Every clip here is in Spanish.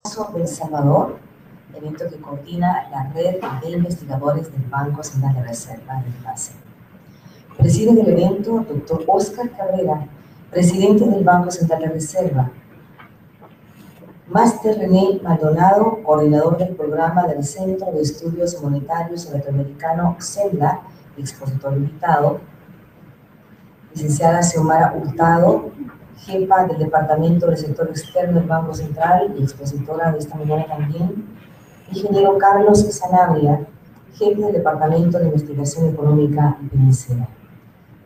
del Salvador, evento que coordina la red de investigadores del Banco Central de Reserva del BACE. Preside el evento Dr. Óscar Cabrera, presidente del Banco Central de Reserva. Máster René Maldonado, coordinador del programa del Centro de Estudios Monetarios Latinoamericano CEMLA, expositor invitado. Licenciada Xiomara Hurtado, jefa del Departamento del Sector Externo del Banco Central y expositora de esta mañana también. Ingeniero Carlos Sanabria, jefe del Departamento de Investigación Económica y Financiera.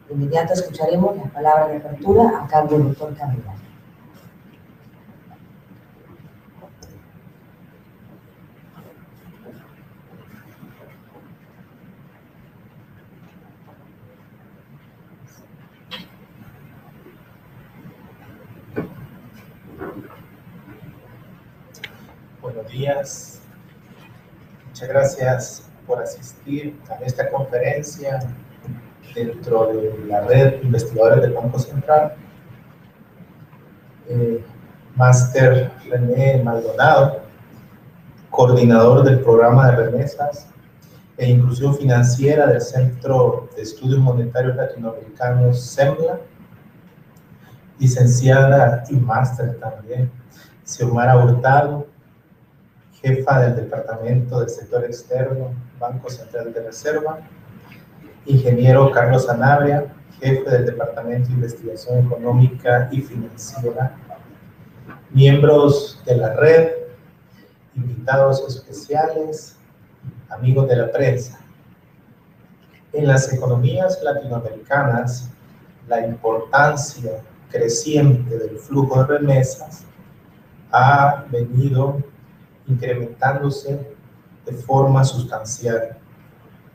De inmediato escucharemos las palabras de apertura a cargo del doctor Cabrera. Buenos días, muchas gracias por asistir a esta conferencia dentro de la red de investigadores del Banco Central. Máster René Maldonado, coordinador del programa de remesas e inclusión financiera del Centro de Estudios Monetarios Latinoamericanos CEMLA. Licenciada y máster también Xiomara Hurtado, jefa del Departamento del Sector Externo, Banco Central de Reserva. Ingeniero Carlos Sanabria, jefe del Departamento de Investigación Económica y Financiera. Miembros de la red, invitados especiales, amigos de la prensa. En las economías latinoamericanas, la importancia creciente del flujo de remesas ha venido incrementándose de forma sustancial.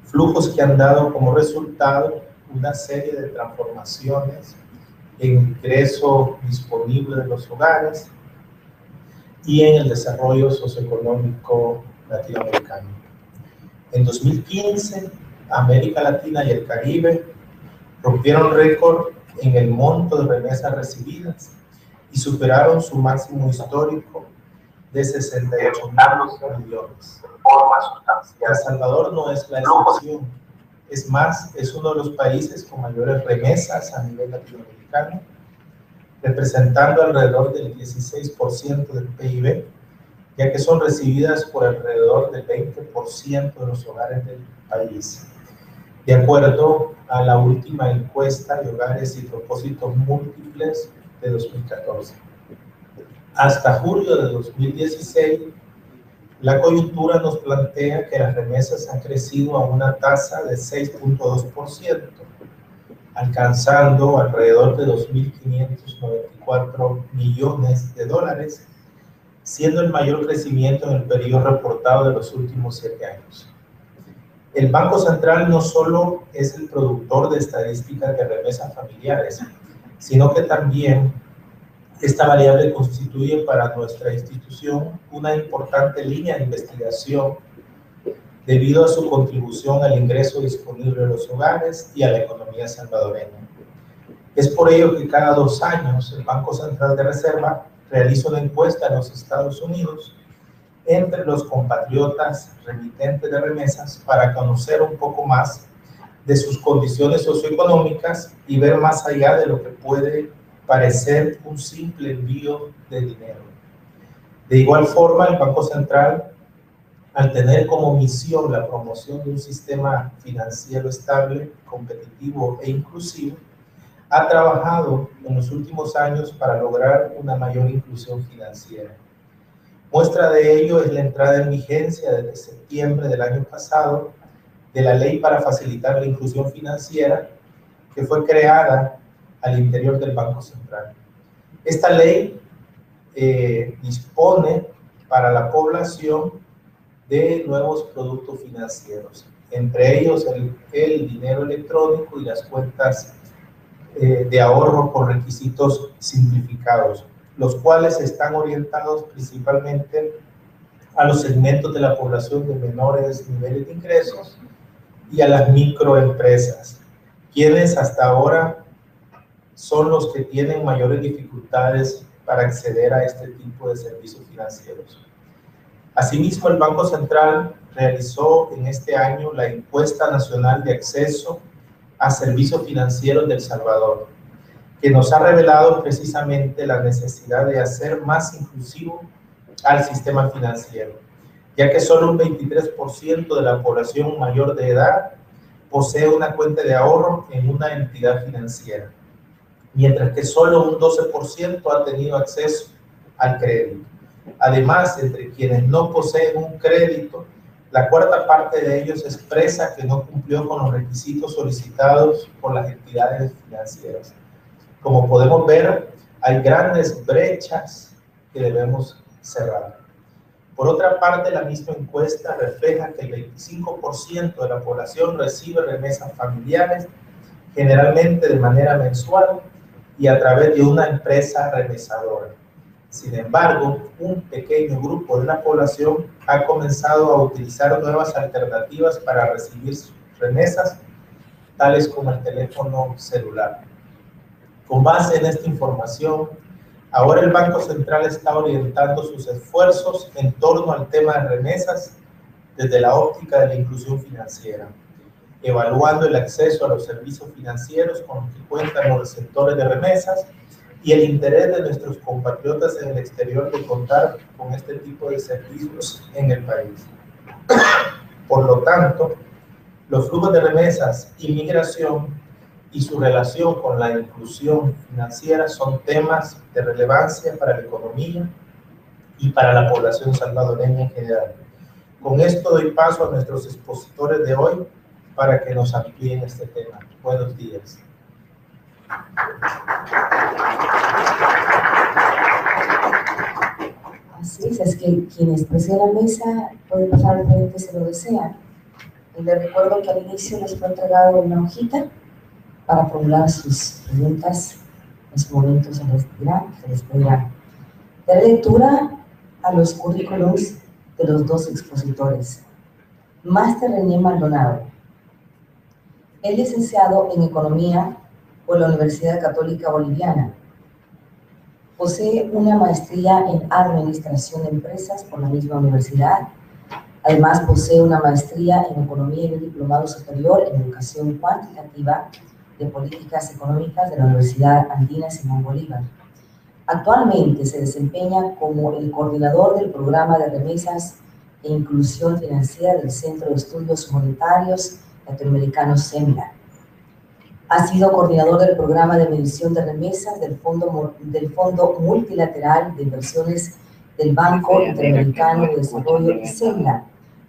Flujos que han dado como resultado una serie de transformaciones en el ingreso disponible de los hogares y en el desarrollo socioeconómico latinoamericano. En 2015, América Latina y el Caribe rompieron récord en el monto de remesas recibidas y superaron su máximo histórico de 68.000 millones. El Salvador no es la excepción. Es más, es uno de los países con mayores remesas a nivel latinoamericano, representando alrededor del 16% del PIB, ya que son recibidas por alrededor del 20% de los hogares del país, de acuerdo a la última encuesta de hogares y propósitos múltiples de 2014. Hasta julio de 2016, la coyuntura nos plantea que las remesas han crecido a una tasa de 6.2%, alcanzando alrededor de 2.594 millones de dólares, siendo el mayor crecimiento en el periodo reportado de los últimos 7 años. El Banco Central no solo es el productor de estadísticas de remesas familiares, sino que también esta variable constituye para nuestra institución una importante línea de investigación debido a su contribución al ingreso disponible de los hogares y a la economía salvadoreña. Es por ello que cada 2 años el Banco Central de Reserva realiza una encuesta en los Estados Unidos entre los compatriotas remitentes de remesas para conocer un poco más de sus condiciones socioeconómicas y ver más allá de lo que puede parecer un simple envío de dinero. De igual forma, el Banco Central, al tener como misión la promoción de un sistema financiero estable, competitivo e inclusivo, ha trabajado en los últimos años para lograr una mayor inclusión financiera. Muestra de ello es la entrada en vigencia desde septiembre del año pasado de la Ley para facilitar la inclusión financiera, que fue creada al interior del Banco Central. Esta ley dispone para la población de nuevos productos financieros, entre ellos el dinero electrónico y las cuentas de ahorro con requisitos simplificados, los cuales están orientados principalmente a los segmentos de la población de menores niveles de ingresos y a las microempresas, quienes hasta ahora son los que tienen mayores dificultades para acceder a este tipo de servicios financieros. Asimismo, el Banco Central realizó en este año la Encuesta Nacional de Acceso a Servicios Financieros de El Salvador, que nos ha revelado precisamente la necesidad de hacer más inclusivo al sistema financiero, ya que solo un 23% de la población mayor de edad posee una cuenta de ahorro en una entidad financiera, mientras que solo un 12% ha tenido acceso al crédito. Además, entre quienes no poseen un crédito, la cuarta parte de ellos expresa que no cumplió con los requisitos solicitados por las entidades financieras. Como podemos ver, hay grandes brechas que debemos cerrar. Por otra parte, la misma encuesta refleja que el 25% de la población recibe remesas familiares, generalmente de manera mensual y a través de una empresa remesadora. Sin embargo, un pequeño grupo de la población ha comenzado a utilizar nuevas alternativas para recibir remesas, tales como el teléfono celular. Con base en esta información, ahora el Banco Central está orientando sus esfuerzos en torno al tema de remesas desde la óptica de la inclusión financiera, evaluando el acceso a los servicios financieros con los que cuentan los receptores de remesas y el interés de nuestros compatriotas en el exterior de contar con este tipo de servicios en el país. Por lo tanto, los flujos de remesas y migración y su relación con la inclusión financiera son temas de relevancia para la economía y para la población salvadoreña en general. Con esto doy paso a nuestros expositores de hoy para que nos amplíen este tema. Buenos días. Así es que quienes presiden la mesa pueden pasar al frente si lo desean. Y les recuerdo que al inicio les fue entregado una hojita para formular sus preguntas. En su momento se les pedirá. De lectura a los currículums de los dos expositores. Máster René Maldonado. Es licenciado en Economía por la Universidad Católica Boliviana. Posee una maestría en Administración de Empresas por la misma universidad. Además, posee una maestría en Economía y un diplomado superior en Educación Cuantitativa de Políticas Económicas de la Universidad Andina Simón Bolívar. Actualmente se desempeña como el coordinador del programa de remesas e inclusión financiera del Centro de Estudios Monetarios Latinoamericanos CEMLA. Ha sido coordinador del programa de medición de remesas del Fondo Multilateral de Inversiones del Banco Interamericano de Desarrollo CEMLA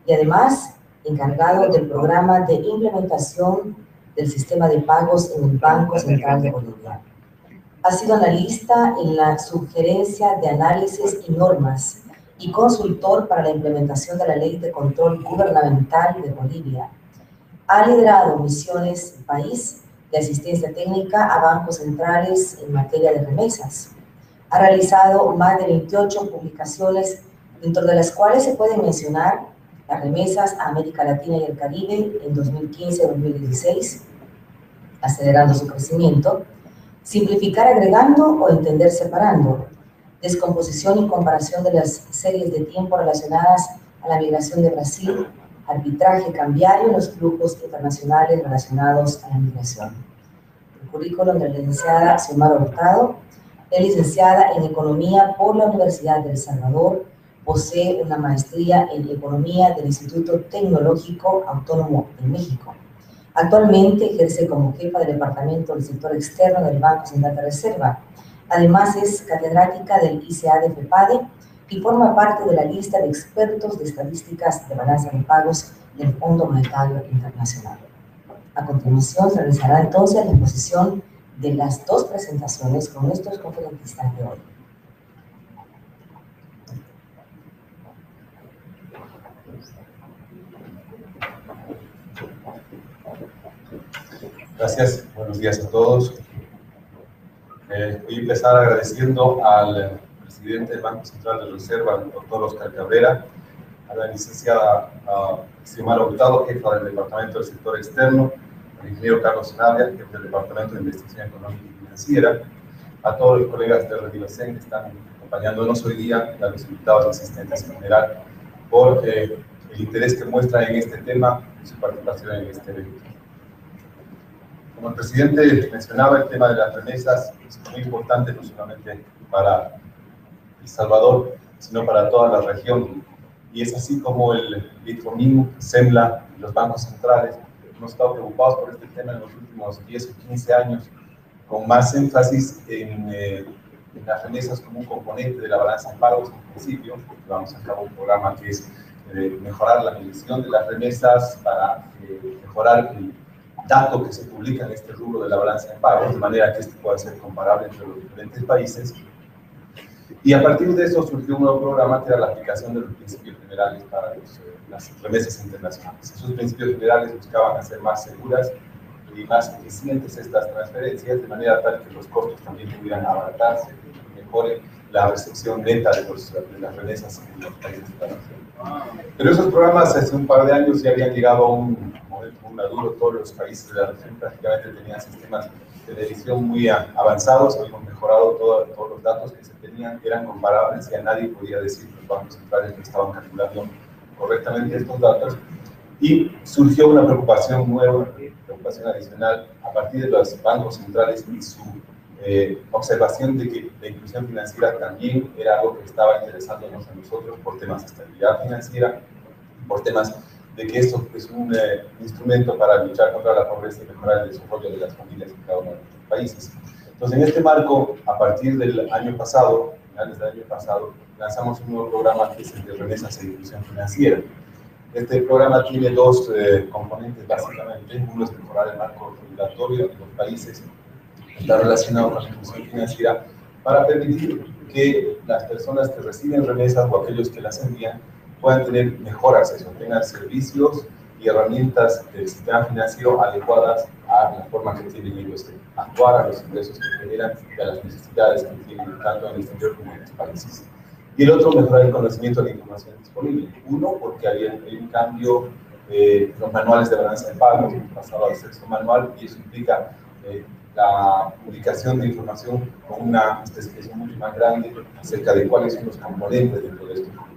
y además encargado del programa de implementación del sistema de pagos en el Banco Central de Bolivia. Ha sido analista en la Subgerencia de Análisis y Normas y consultor para la implementación de la Ley de Control Gubernamental de Bolivia. Ha liderado misiones del país de asistencia técnica a bancos centrales en materia de remesas. Ha realizado más de 28 publicaciones, dentro de las cuales se pueden mencionar las remesas a América Latina y el Caribe en 2015-2016, acelerando su crecimiento, simplificar agregando o entender separando, descomposición y comparación de las series de tiempo relacionadas a la migración de Brasil, arbitraje cambiario en los flujos internacionales relacionados a la migración. El currículum de la licenciada Xiomara Hurtado es licenciada en Economía por la Universidad de El Salvador, posee una maestría en Economía del Instituto Tecnológico Autónomo de México. Actualmente ejerce como jefa del Departamento del Sector Externo del Banco Central de Reserva. Además es catedrática del ICA de FEPADE y forma parte de la lista de expertos de estadísticas de balanza de pagos del Fondo Monetario Internacional. A continuación se realizará entonces la exposición de las dos presentaciones con nuestros conferencistas de hoy. Gracias, buenos días a todos. Voy a empezar agradeciendo al presidente del Banco Central de Reserva, el doctor Oscar Cabrera, a la licenciada Xiomara Hurtado, jefa del Departamento del Sector Externo, al ingeniero Carlos Navia, jefe del Departamento de Investigación Económica y Financiera, a todos los colegas de Redivacen que están acompañándonos hoy día, a los invitados asistentes en general, por el interés que muestran en este tema y su participación en este evento. Como el presidente mencionaba, el tema de las remesas es muy importante no solamente para El Salvador, sino para toda la región. Y es así como el BITFOMIN, SEMLA y los bancos centrales hemos estado preocupados por este tema en los últimos 10 o 15 años, con más énfasis en las remesas como un componente de la balanza de pagos. En principio, llevamos a cabo un programa que es mejorar la medición de las remesas para mejorar el dato que se publica en este rubro de la balanza de pagos, de manera que este pueda ser comparable entre los diferentes países. Y a partir de eso surgió un nuevo programa que era la aplicación de los principios generales para las remesas internacionales. Esos principios generales buscaban hacer más seguras y más eficientes estas transferencias, de manera tal que los costos también pudieran abaratarse y mejore la recepción neta de las remesas en los países de la región. Pero esos programas hace un par de años ya habían llegado a un momento muy maduro. Todos los países de la región prácticamente tenían sistemas de medición muy avanzados. Habíamos mejorado todos los datos que se tenían, eran comparables y a nadie podía decir que los bancos centrales no estaban calculando correctamente estos datos. Y surgió una preocupación nueva, una preocupación adicional a partir de los bancos centrales y su observación de que la inclusión financiera también era algo que estaba interesándonos a nosotros por temas de estabilidad financiera, por temas de que esto es un instrumento para luchar contra la pobreza y mejorar el desarrollo de las familias en cada uno de nuestros países. Entonces, en este marco, a partir del año pasado, finales del año pasado, lanzamos un nuevo programa que es el de remesas e inclusión financiera. Este programa tiene dos componentes básicamente. Uno es mejorar el marco regulatorio de los países que está relacionado con la inclusión financiera para permitir que las personas que reciben remesas o aquellos que las envían puedan tener mejor acceso, tengan servicios y herramientas del sistema financiero adecuadas a la forma que tienen ellos de actuar, a los ingresos que generan y a las necesidades que tienen tanto en el exterior como en los países. Y el otro, mejorar el conocimiento de la información disponible. Uno, porque hay un cambio de los manuales de balanza de pagos, hemos pasado al sexto manual y eso implica la publicación de información con una especificación mucho más grande acerca de cuáles son los componentes dentro de estos grupos.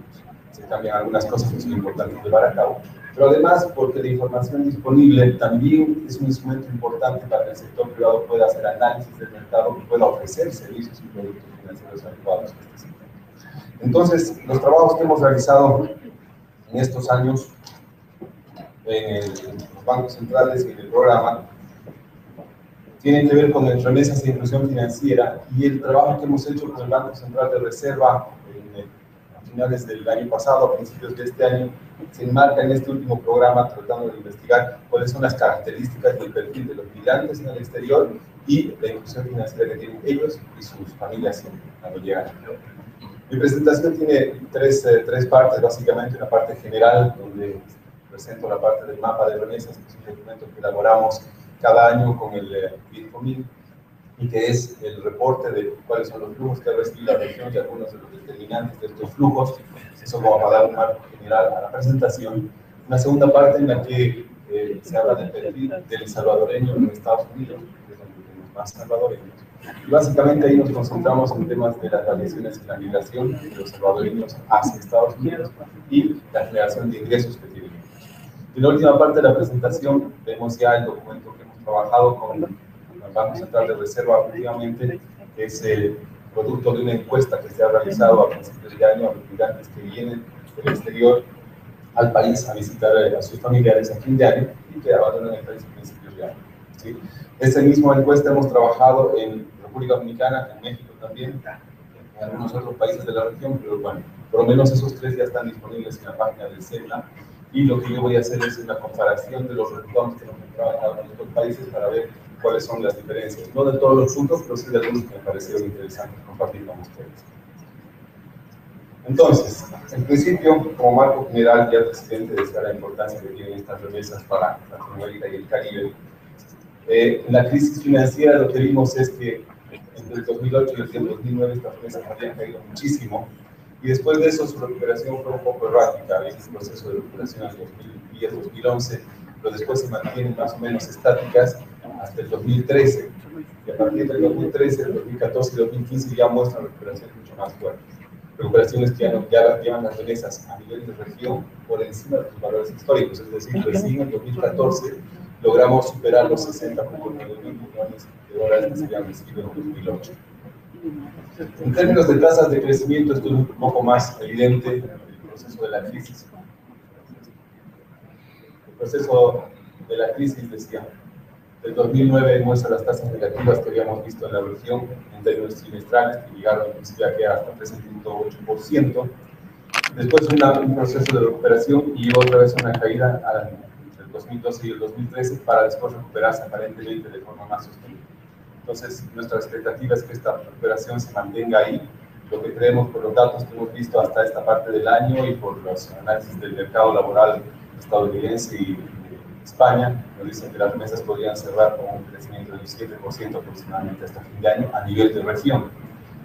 Se cambian algunas cosas que son importantes llevar a cabo, pero además porque la información disponible también es un instrumento importante para que el sector privado pueda hacer análisis del mercado y pueda ofrecer servicios y productos financieros adecuados a este sector. Entonces, los trabajos que hemos realizado en estos años en los bancos centrales y en el programa tienen que ver con las remesas e inclusión financiera, y el trabajo que hemos hecho con el Banco Central de Reserva a finales del año pasado, a principios de este año, se enmarca en este último programa tratando de investigar cuáles son las características del perfil de los migrantes en el exterior y la inclusión financiera que tienen ellos y sus familias cuando llegan. Mi presentación tiene tres partes, básicamente. Una parte general, donde presento la parte del mapa de remesas, que es un documento que elaboramos cada año con el BITFOMIN, y que es el reporte de cuáles son los flujos que ha recibido la región y algunos de los determinantes de estos flujos. Eso como va a dar un marco general a la presentación. Una segunda parte en la que se habla del perfil del salvadoreño en Estados Unidos, que es donde tenemos más salvadoreños. Y básicamente ahí nos concentramos en temas de las variaciones en la migración de los salvadoreños hacia Estados Unidos y la generación de ingresos que tienen. En la última parte de la presentación vemos ya el documento que hemos trabajado con el Banco Central de Reserva últimamente, que es el producto de una encuesta que se ha realizado a principios de año a los migrantes que vienen del exterior al país a visitar a sus familiares a fin de año y que abandonan el país a principios de año. ¿Sí? Esta misma encuesta hemos trabajado en República Dominicana, en México también, en algunos otros países de la región, pero bueno, por lo menos esos tres ya están disponibles en la página del SEMLA, y lo que yo voy a hacer es una comparación de los resultados que hemos encontrado en cada uno de estos países para ver cuáles son las diferencias, no de todos los puntos, pero sí de algunos que me parecieron interesantes compartir con ustedes. Entonces, en principio, como marco general, ya el presidente decía la importancia que tienen estas remesas para Latinoamérica y el Caribe. En la crisis financiera lo que vimos es que entre el 2008 y el 2009 estas remesas habían caído muchísimo, y después de eso su recuperación fue un poco errática. Había un proceso de recuperación en el 2010-2011, pero después se mantienen más o menos estáticas hasta el 2013. Y a partir del 2013, 2014 y 2015 ya muestran recuperaciones mucho más fuertes. Recuperaciones que ya llevan las remesas a nivel de región por encima de los valores históricos, es decir, recién en 2014 logramos superar los 60,9 mil millones de dólares que se habían recibido en 2008. En términos de tasas de crecimiento, esto es un poco más evidente en el proceso de la crisis. El proceso de la crisis, decía, del 2009 muestra las tasas negativas que habíamos visto en la región en términos trimestrales, que llegaron inclusive a quedar hasta 13.8%. Después un proceso de recuperación y otra vez una caída entre el 2012 y el 2013 para después recuperarse aparentemente de forma más sostenible. Entonces, nuestra expectativa es que esta recuperación se mantenga ahí. Lo que creemos por los datos que hemos visto hasta esta parte del año y por los análisis del mercado laboral estadounidense y España, nos dicen que las remesas podrían cerrar con un crecimiento del 7% aproximadamente hasta fin de año a nivel de región.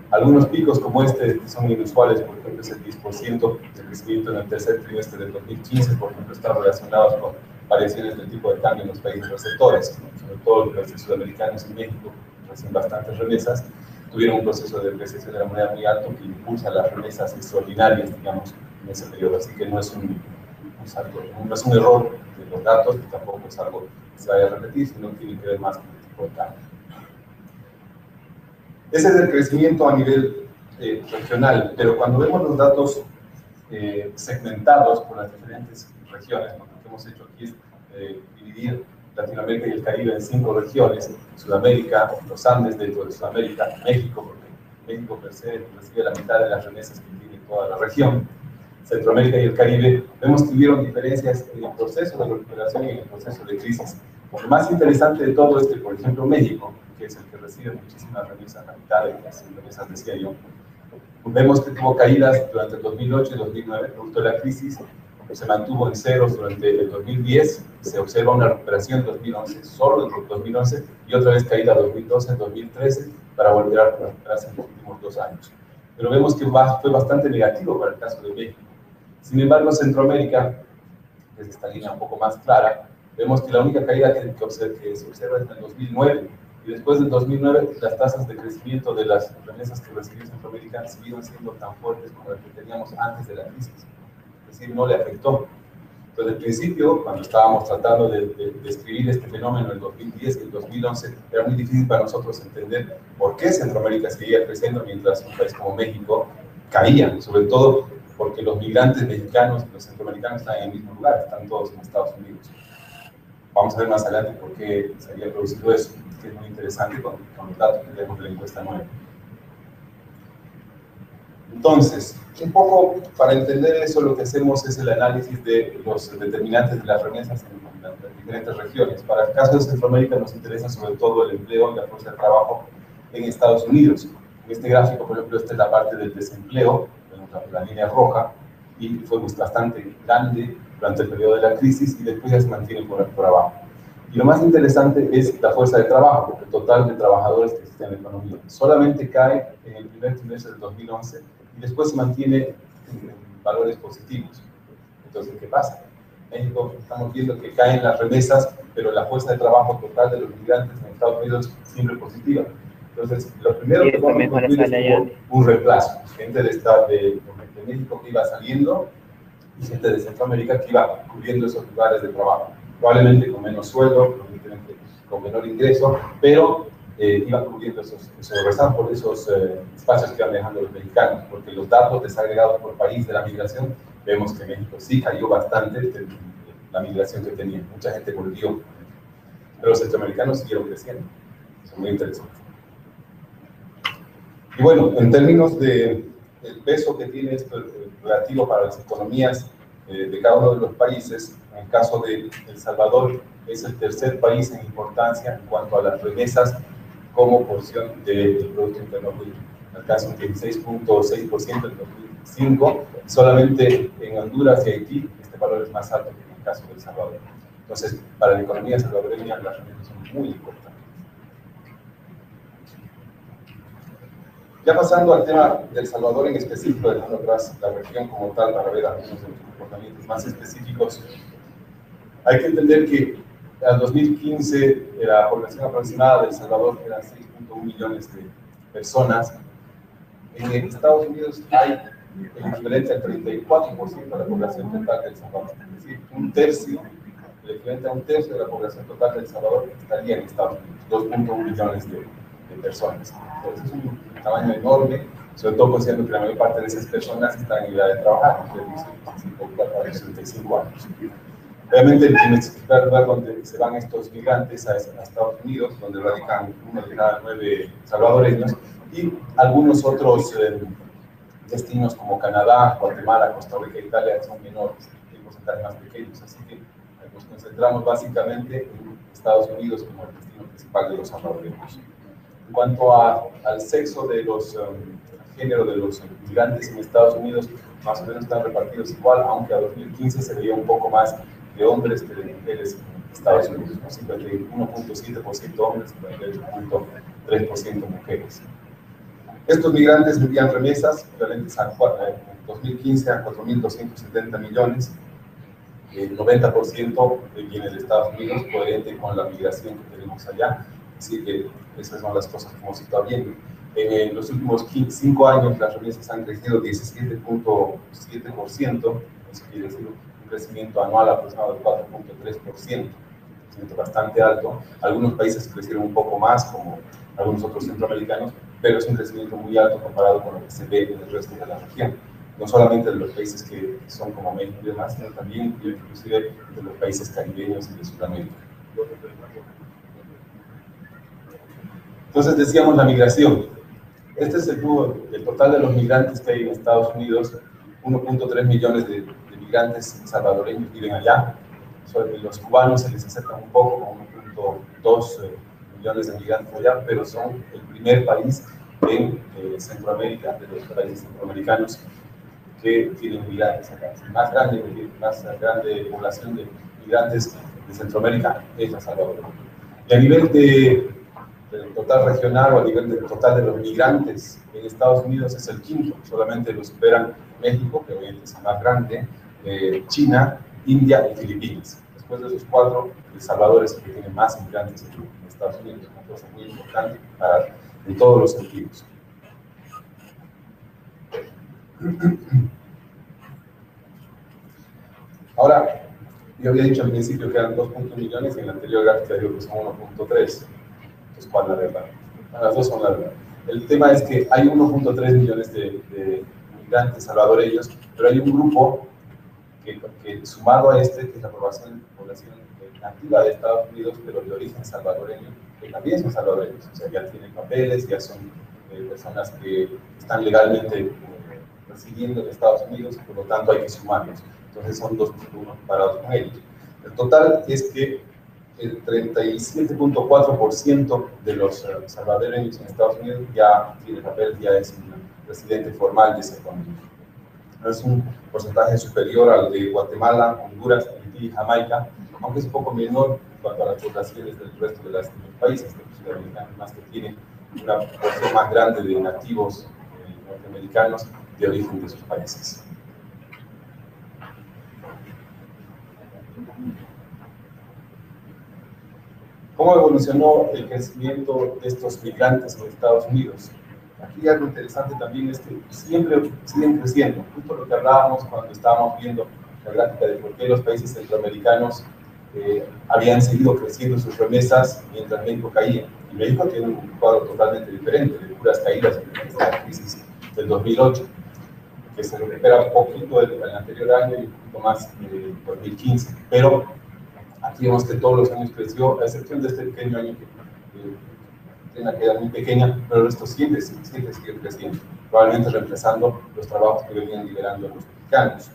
Algunos picos como este que son inusuales, por ejemplo, es el 10% de crecimiento en el tercer trimestre del 2015, por ejemplo, están relacionados con variaciones del tipo de cambio en los países receptores, sobre todo los países sudamericanos y México, reciben bastantes remesas, tuvieron un proceso de depreciación de la moneda muy alto que impulsa las remesas extraordinarias, digamos, en ese periodo. Así que no es un error de los datos, que tampoco es algo que se vaya a repetir, sino tiene que ver más con el tipo de cambio. Ese es el crecimiento a nivel regional, pero cuando vemos los datos segmentados por las diferentes regiones, lo que hemos hecho aquí es dividir Latinoamérica y el Caribe en 5 regiones: Sudamérica, los Andes dentro de Sudamérica, México, porque México per se recibe la mitad de las remesas que tiene toda la región, Centroamérica y el Caribe. Vemos que hubieron diferencias en el proceso de recuperación y en el proceso de crisis. Lo más interesante de todo es que, por ejemplo, México, que es el que recibe muchísimas remesas, la mitad de las remesas, decía yo, vemos que tuvo caídas durante el 2008 y 2009, producto de la crisis, se mantuvo en ceros durante el 2010, se observa una recuperación en 2011, solo en 2011, y otra vez caída en 2012, en 2013, para volver a recuperarse en los últimos 2 años. Pero vemos que fue bastante negativo para el caso de México. Sin embargo, Centroamérica, que es esta línea un poco más clara, vemos que la única caída que se observa es en el 2009, y después del 2009 las tasas de crecimiento de las remesas que recibió Centroamérica siguieron siendo tan fuertes como las que teníamos antes de la crisis. Es decir, no le afectó. Entonces, al principio, cuando estábamos tratando de describir este fenómeno en el 2010 y el 2011, era muy difícil para nosotros entender por qué Centroamérica seguía creciendo mientras un país como México caía, sobre todo porque los migrantes mexicanos y los centroamericanos están en el mismo lugar, están todos en Estados Unidos. Vamos a ver más adelante por qué se había producido eso, que es muy interesante con los datos que tenemos de la encuesta nueva. Entonces, un poco para entender eso, lo que hacemos es el análisis de los determinantes de las remesas en las diferentes regiones. Para el caso de Centroamérica nos interesa sobre todo el empleo y la fuerza de trabajo en Estados Unidos. En este gráfico, por ejemplo, esta es la parte del desempleo, la línea roja, y fue bastante grande durante el periodo de la crisis y después ya se mantiene por abajo. Y lo más interesante es la fuerza de trabajo, el total de trabajadores que existen en la economía. Solamente cae en el primer trimestre del 2011 y después se mantiene en valores positivos. Entonces, ¿qué pasa? En México estamos viendo que caen las remesas, pero la fuerza de trabajo total de los migrantes en Estados Unidos siempre positiva. Entonces, lo primero que vamos a concluir es un reemplazo. Gente de México que iba saliendo y gente de Centroamérica que iba cubriendo esos lugares de trabajo. Probablemente con menos sueldo, con menor ingreso, pero iba cubriendo esos espacios que iban dejando los mexicanos, porque los datos desagregados por país de la migración, vemos que México sí cayó bastante de la migración que tenía. Mucha gente volvió, pero los centroamericanos siguieron creciendo. Eso es muy interesante. Y bueno, en términos del peso que tiene esto relativo para las economías de cada uno de los países, en el caso de El Salvador, es el tercer país en importancia en cuanto a las remesas como porción del Producto Interno Bruto. Alcanza un 16.6% en 2005, y solamente en Honduras y Haití este valor es más alto que en el caso de El Salvador. Entonces, para la economía salvadoreña las remesas son muy importantes. Ya pasando al tema de El Salvador en específico, dejando atrás la región como tal para ver algunos de los comportamientos más específicos, hay que entender que En 2015, la población aproximada de El Salvador era 6.1 millones de personas. En Estados Unidos hay el equivalente al 34% de la población total de El Salvador. Es decir, un tercio, el equivalente a un tercio de la población total de El Salvador estaría en Estados Unidos, 2.1 millones de personas. Entonces es un tamaño enorme, sobre todo considerando que la mayor parte de esas personas están en edad de trabajar, entre 64 a 65 años. Obviamente, el primer lugar donde se van estos migrantes a Estados Unidos, donde radican 1 de cada 9 salvadoreños, y algunos otros destinos como Canadá, Guatemala, Costa Rica e Italia son menores, en porcentajes más pequeños. Así que nos concentramos básicamente en Estados Unidos como el destino principal de los salvadoreños. En cuanto al sexo de los género de los migrantes en Estados Unidos, más o menos están repartidos igual, aunque a 2015 se veía un poco más de hombres que de mujeres en Estados Unidos, 51.7% hombres y 48.3% mujeres. Estos migrantes envían remesas equivalentes en 2015 a 4.270 millones, el 90% viene de Estados Unidos, coherente con la migración que tenemos allá, así que esas son las cosas que hemos estado viendo. En los últimos 5 años las remesas han crecido 17.7%, eso quiere decir un crecimiento anual aproximado del 4.3%, bastante alto. Algunos países crecieron un poco más, como algunos otros centroamericanos, pero es un crecimiento muy alto comparado con lo que se ve en el resto de la región. No solamente de los países que son como México y demás, sino también inclusive de los países caribeños y de Sudamérica. Entonces decíamos la migración. Este es el total de los migrantes que hay en Estados Unidos. 1.3 millones de migrantes salvadoreños viven allá. Sobre los cubanos se les acerca un poco, con 1.2 millones de migrantes allá, pero son el primer país en Centroamérica, de los países centroamericanos, que tienen migrantes acá. La más grande población de migrantes de Centroamérica es El Salvador. Y a nivel del total regional o a nivel del total de los migrantes en Estados Unidos es el quinto, solamente lo superan México, que obviamente es el más grande, China, India y Filipinas. Después de esos 4, El Salvador es el que tiene más migrantes en Estados Unidos, una cosa muy importante en todos los sentidos. Ahora, yo había dicho al principio que eran 2.1 millones y en la anterior gráfica digo que son 1.3. Entonces, ¿cuál es la verdad? Las dos son la verdad. El tema es que hay 1.3 millones de migrantes salvadoreños, pero hay un grupo que sumado a este, que es la población nativa de Estados Unidos, pero de origen salvadoreño, que también son salvadoreños, o sea, ya tienen papeles, ya son personas que están legalmente residiendo en Estados Unidos, por lo tanto hay que sumarlos. Entonces son 2.1 comparados con ellos. El total es que el 37.4% de los salvadoreños en Estados Unidos ya tiene papel, ya es un residente formal de ese país. Es un porcentaje superior al de Guatemala, Honduras, Haití y Jamaica, aunque es un poco menor en cuanto a las poblaciones del resto de los países, de los sudamericanos, más que tienen una porción más grande de nativos norteamericanos de origen de sus países. ¿Cómo evolucionó el crecimiento de estos migrantes en Estados Unidos? Aquí algo interesante también es que siempre siguen creciendo. Justo lo que hablábamos cuando estábamos viendo la gráfica de por qué los países centroamericanos habían seguido creciendo sus remesas mientras México caía. Y México tiene un cuadro totalmente diferente, de puras caídas en la crisis del 2008, que se recupera un poquito el anterior año y un poquito más en 2015. Pero aquí vemos que todos los años creció, a excepción de este pequeño año que tiene una queda muy pequeña, pero el resto siempre sigue creciendo, probablemente reemplazando los trabajos que venían liberando los mexicanos.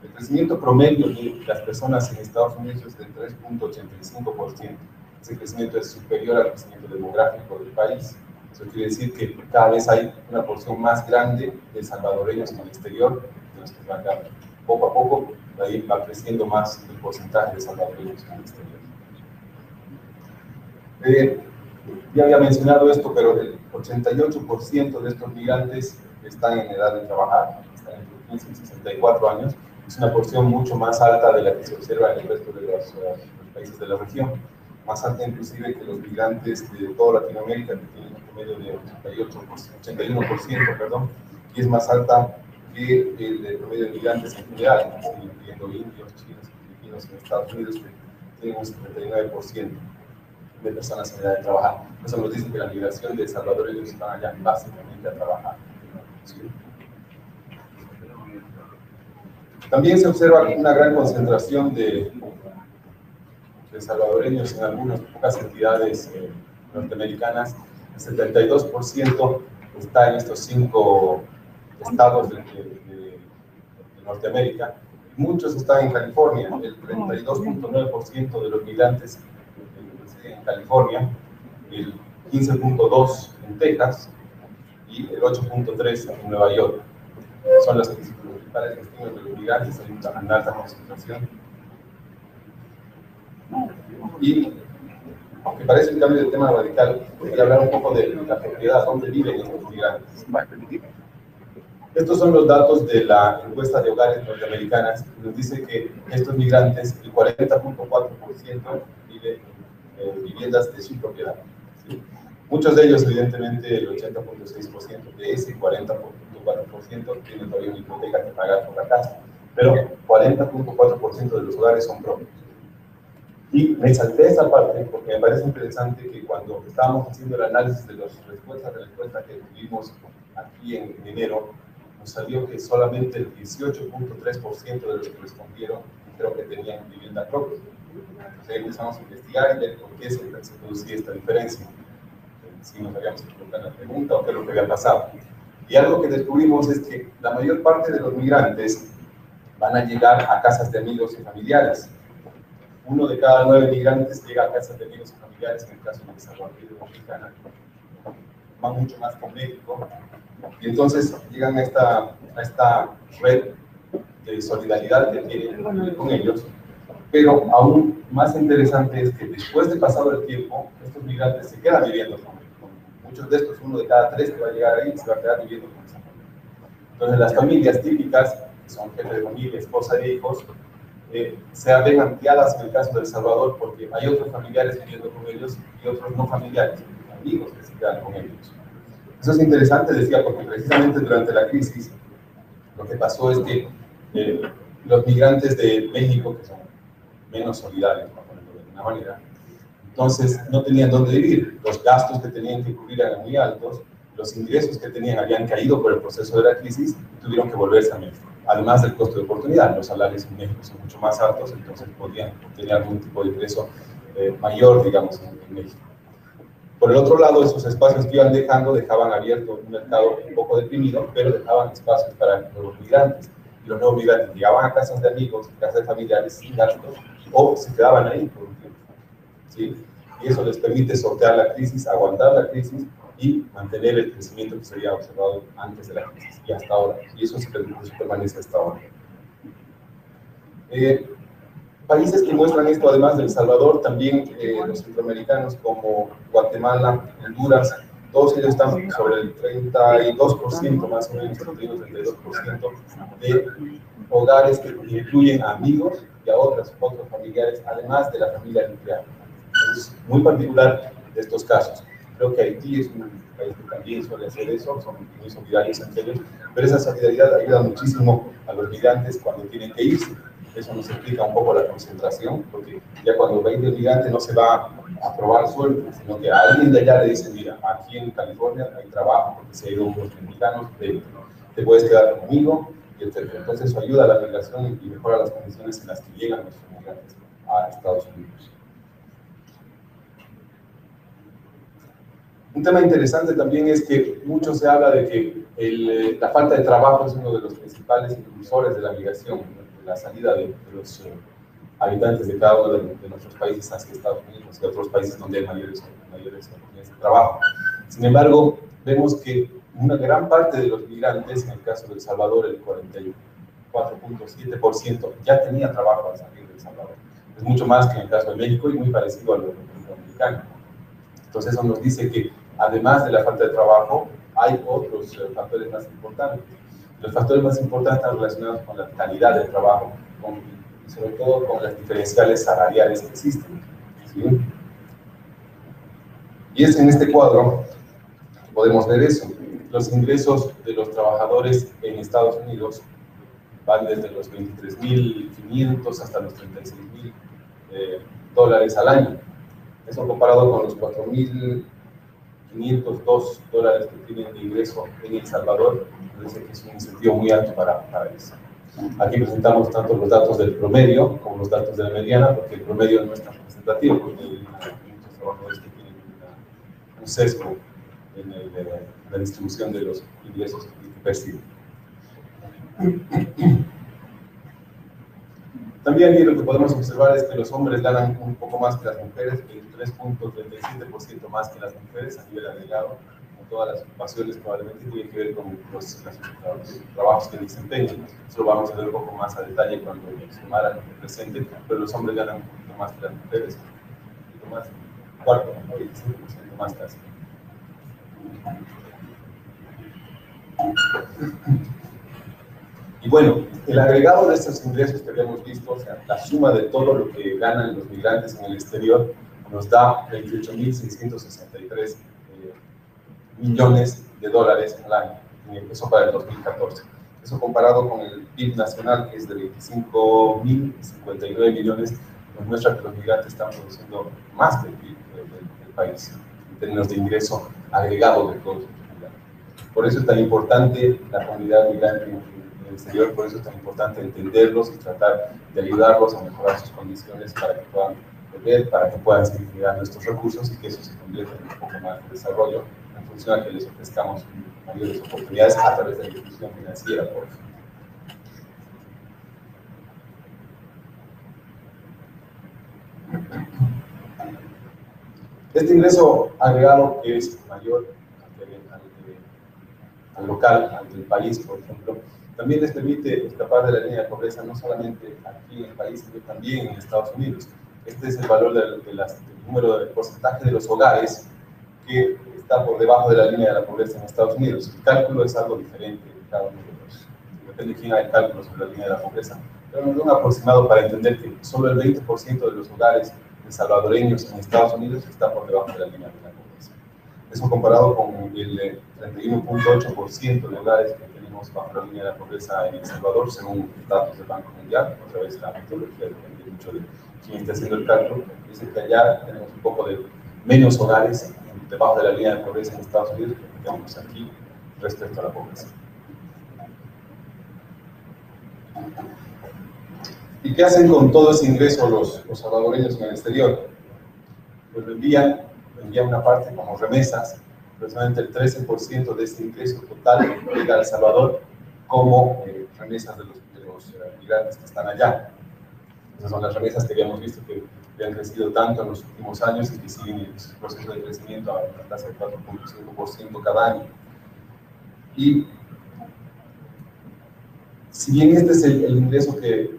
El crecimiento promedio de las personas en Estados Unidos es del 3.85%. Ese crecimiento es superior al crecimiento demográfico del país. Eso quiere decir que cada vez hay una porción más grande de salvadoreños en el exterior de los que van acá. Poco a poco, ahí va creciendo más el porcentaje de salvadoreños en el exterior. Ya había mencionado esto, pero el 88% de estos migrantes están en edad de trabajar, están entre 15 y 64 años. Es una porción mucho más alta de la que se observa en el resto de los países de la región, más alta inclusive que los migrantes de toda Latinoamérica, que tienen un promedio de 81%, perdón, y es más alta que el promedio de migrantes en general, incluyendo indios, chinos y filipinos en Estados Unidos, que tienen un 79% de personas en edad de trabajar. Eso nos dice que la migración de salvadoreños están allá básicamente a trabajar. ¿Sí? También se observa una gran concentración de salvadoreños en algunas pocas entidades norteamericanas. El 72% está en estos 5 estados de Norteamérica. Muchos están en California. El 32.9% de los migrantes residen en California, el 15.2% en Texas y el 8.3% en Nueva York. Son los principales destinos de los migrantes, hay una alta concentración. Y, aunque parece un cambio de tema radical, voy a hablar un poco de la propiedad, dónde viven estos migrantes. Estos son los datos de la encuesta de hogares norteamericanas. Nos dice que estos migrantes, el 40.4% viven en viviendas de su propiedad. ¿Sí? Muchos de ellos, evidentemente, el 80.6% de ese 40.4% tienen todavía una hipoteca que pagar por la casa, pero 40.4% de los hogares son propios. Y resalté esa parte porque me parece interesante que cuando estábamos haciendo el análisis de las respuestas de la encuesta que tuvimos aquí en enero, nos salió que solamente el 18.3% de los que respondieron creo que tenían vivienda propia. Entonces empezamos a investigar y ver por qué se producía esta diferencia. Si nos habíamos equivocado en la pregunta o qué es lo que había pasado. Y algo que descubrimos es que la mayor parte de los migrantes van a llegar a casas de amigos y familiares. 1 de cada 9 migrantes llega a casas de amigos y familiares, en el caso de El Salvador y de Dominicana. Va mucho más con México. Y entonces llegan a esta red de solidaridad que tienen con ellos. Pero aún más interesante es que después de pasado el tiempo, estos migrantes se quedan viviendo con muchos de estos, 1 de cada 3 que va a llegar ahí se va a quedar viviendo con esa familia. Entonces las familias típicas, que son jefe de familia, esposa e hijos, se ven ampliadas en el caso de El Salvador porque hay otros familiares viviendo con ellos y otros no familiares, amigos que se quedan con ellos. Eso es interesante, decía, porque precisamente durante la crisis lo que pasó es que los migrantes de México, que son menos solidarios, por ponerlo de alguna manera, entonces no tenían dónde vivir, los gastos que tenían que cubrir eran muy altos, los ingresos que tenían habían caído por el proceso de la crisis y tuvieron que volverse a México. Además del costo de oportunidad, los salarios en México son mucho más altos, entonces podían obtener algún tipo de ingreso mayor, digamos, en México. Por el otro lado, esos espacios que iban dejando, dejaban abierto un mercado un poco deprimido, pero dejaban espacios para nuevos migrantes. Y los nuevos migrantes llegaban a casas de amigos, casas de familiares sin gastos, o se quedaban ahí por un tiempo. ¿Sí? Y eso les permite sortear la crisis, aguantar la crisis y mantener el crecimiento que se había observado antes de la crisis y hasta ahora. Y eso se permanece hasta ahora. Países que muestran esto, además de El Salvador, también los centroamericanos como Guatemala, Honduras, todos ellos están sobre el 32%, más o menos, 32% de hogares que incluyen a amigos y a otros familiares, además de la familia nuclear. Es muy particular de estos casos. Creo que Haití es un país que también suele hacer eso, son muy solidarios entre ellos, pero esa solidaridad ayuda muchísimo a los migrantes cuando tienen que irse. Eso nos explica un poco la concentración, porque ya cuando va a ir el migrante no se va a probar suerte, sino que a alguien de allá le dice, mira, aquí en California hay trabajo, porque si hay grupos mexicanos, te puedes quedar conmigo, etc. Entonces eso ayuda a la migración y mejora las condiciones en las que llegan los migrantes a Estados Unidos. Un tema interesante también es que mucho se habla de que la falta de trabajo es uno de los principales impulsores de la migración, de la salida de los habitantes de cada uno de nuestros países hacia Estados Unidos y otros países donde hay mayores oportunidades de trabajo. Sin embargo, vemos que una gran parte de los migrantes, en el caso de El Salvador, el 44.7%, ya tenía trabajo al salir de El Salvador. Es mucho más que en el caso de México y muy parecido a lo norteamericano. Entonces eso nos dice que además de la falta de trabajo, hay otros factores más importantes. Los factores más importantes están relacionados con la calidad del trabajo, con y sobre todo con las diferenciales salariales que existen, ¿sí? Y es en este cuadro que podemos ver eso. Los ingresos de los trabajadores en Estados Unidos van desde los 23.500 hasta los 36.000 dólares al año. Eso comparado con los 4.502 dólares que tienen de ingreso en El Salvador, parece que es un incentivo muy alto para eso. Aquí presentamos tanto los datos del promedio como los datos de la mediana, porque el promedio no es tan representativo, porque hay muchos trabajadores que tienen un sesgo en la distribución de los ingresos que perciben. También aquí lo que podemos observar es que los hombres ganan un poco más que las mujeres, 23.37% más que las mujeres a nivel agregado. Con todas las ocupaciones probablemente tiene que ver con los trabajos que desempeñan. Eso lo vamos a ver un poco más a detalle cuando Xiomara presente, pero los hombres ganan un poquito más que las mujeres, un poquito más, cuarto, 25% más casi. Y bueno, el agregado de estos ingresos que habíamos visto, o sea, la suma de todo lo que ganan los migrantes en el exterior, nos da 28.663 millones de dólares al año, eso para el 2014. Eso comparado con el PIB nacional, que es de 25.059 millones, nos muestra que los migrantes están produciendo más que el PIB del país, en términos de ingreso agregado de todos los migrantes. Por eso es tan importante la comunidad migrante en el exterior, por eso es tan importante entenderlos y tratar de ayudarlos a mejorar sus condiciones para que puedan volver, para que puedan seguir generando estos recursos y que eso se convierta en un poco más de desarrollo en función a que les ofrezcamos mayores oportunidades a través de la inclusión financiera, por ejemplo. Este ingreso agregado, que es mayor al local, al del país, por ejemplo, también les permite escapar de la línea de pobreza no solamente aquí en el país, sino también en Estados Unidos. Este es el valor del número del porcentaje de los hogares que está por debajo de la línea de la pobreza en Estados Unidos. El cálculo es algo diferente en cada uno de los. Depende de quién haga el cálculo sobre la línea de la pobreza. Pero nos da un aproximado para entender que solo el 20% de los hogares salvadoreños en Estados Unidos está por debajo de la línea de la pobreza. Eso comparado con el 31.8% de hogares que tenemos bajo la línea de la pobreza en El Salvador, según datos del Banco Mundial. Otra vez la metodología depende mucho de quién está haciendo el cálculo. Dice que allá tenemos un poco de menos hogares debajo de la línea de pobreza en Estados Unidos que tenemos aquí respecto a la pobreza. ¿Y qué hacen con todo ese ingreso los salvadoreños en el exterior? Pues lo envían una parte como remesas, aproximadamente el 13% de este ingreso total llega a El Salvador como remesas de los migrantes que están allá. Esas son las remesas que habíamos visto que han crecido tanto en los últimos años y que siguen en su proceso de crecimiento a una tasa de 4.5% cada año. Y si bien este es el ingreso que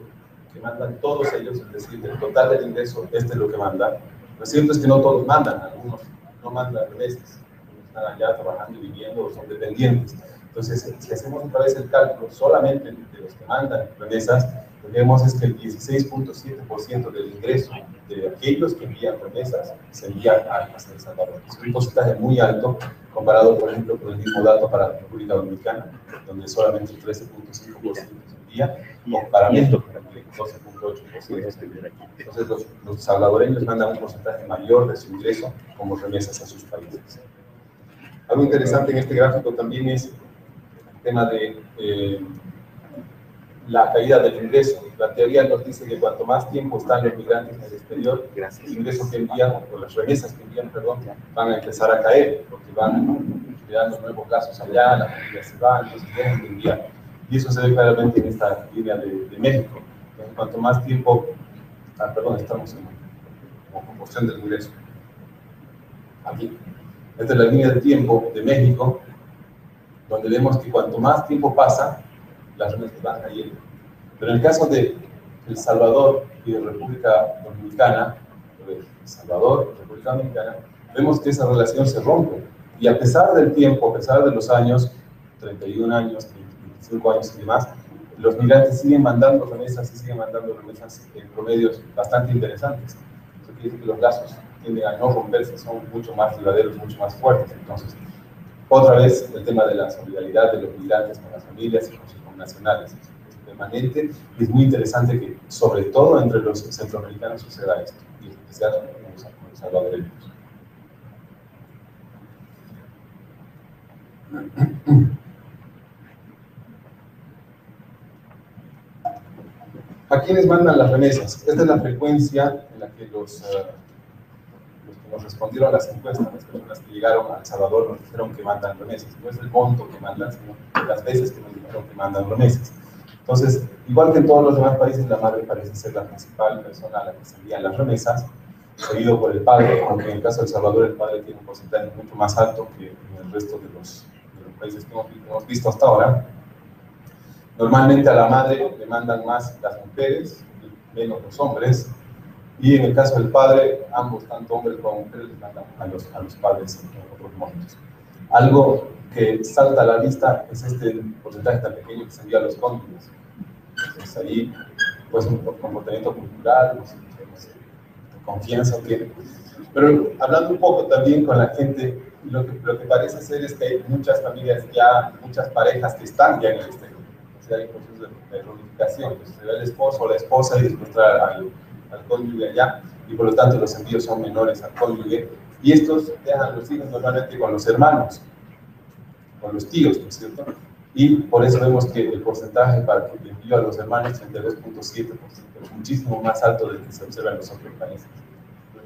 mandan todos ellos, es decir, el total del ingreso, este es lo que mandan, lo cierto es que no todos mandan, algunos no mandan remesas, están allá trabajando y viviendo o son dependientes. Entonces, si hacemos otra vez el cálculo solamente de los que mandan remesas, lo que vemos es que el 16.7% del ingreso de aquellos que envían remesas se envía a El Salvador. Es un porcentaje muy alto comparado, por ejemplo, con el mismo dato para la República Dominicana, donde solamente el 13.5% se envía, o para México, el 12.8%. Entonces, los salvadoreños mandan un porcentaje mayor de su ingreso como remesas a sus países. Algo interesante en este gráfico también es el tema de la caída del ingreso. La teoría nos dice que cuanto más tiempo están los migrantes en el exterior, el ingreso que envían, o las remesas que envían, perdón, van a empezar a caer, porque van creando nuevos casos allá, la familia se va, entonces dejan de enviar. Y eso se ve claramente en esta línea de México. Entonces, cuanto más tiempo, estamos en proporción del ingreso. Aquí. Esta es la línea de tiempo de México, donde vemos que cuanto más tiempo pasa, las remesas van cayendo. Pero en el caso de El Salvador y de República Dominicana, vemos que esa relación se rompe. Y a pesar del tiempo, a pesar de los años, 31 años, 25 años y demás, los migrantes siguen mandando remesas y siguen mandando remesas en promedios bastante interesantes. Eso quiere decir que los lazos tienden a no romperse, son mucho más duraderos, mucho más fuertes. Entonces, otra vez, el tema de la solidaridad de los migrantes con las familias y con sus connacionales es permanente, y es muy interesante que, sobre todo entre los centroamericanos, suceda esto, y en especial con los salvadoreños. ¿A quiénes mandan las remesas? Esta es la frecuencia en la que los que nos respondieron a las encuestas, las personas que llegaron a El Salvador nos dijeron que mandan remesas. No es el monto que mandan, sino las veces que nos dijeron que mandan remesas. Entonces, igual que en todos los demás países, la madre parece ser la principal persona a la que se envían las remesas, seguido por el padre, aunque en el caso de El Salvador el padre tiene un porcentaje mucho más alto que en el resto de los países que hemos visto hasta ahora. Normalmente a la madre le mandan más las mujeres, menos los hombres, y en el caso del padre, ambos, tanto hombres como mujeres, le mandan a los padres en otros momentos. Algo que salta a la vista es este porcentaje tan pequeño que se envía a los cónyuges. Entonces ahí, pues un comportamiento cultural, confianza tiene. Pero hablando un poco también con la gente, lo que parece ser es que hay muchas familias ya, muchas parejas que están ya en el exterior. O sea, hay procesos de reunificación. Entonces se ve el esposo o la esposa y después trae al cónyuge allá, y por lo tanto los envíos son menores al cónyuge, y estos dejan los hijos normalmente con los hermanos, con los tíos, ¿no es cierto? Y por eso vemos que el porcentaje para que envío a los hermanos es 32.7%, es muchísimo más alto del que se observa en los otros países.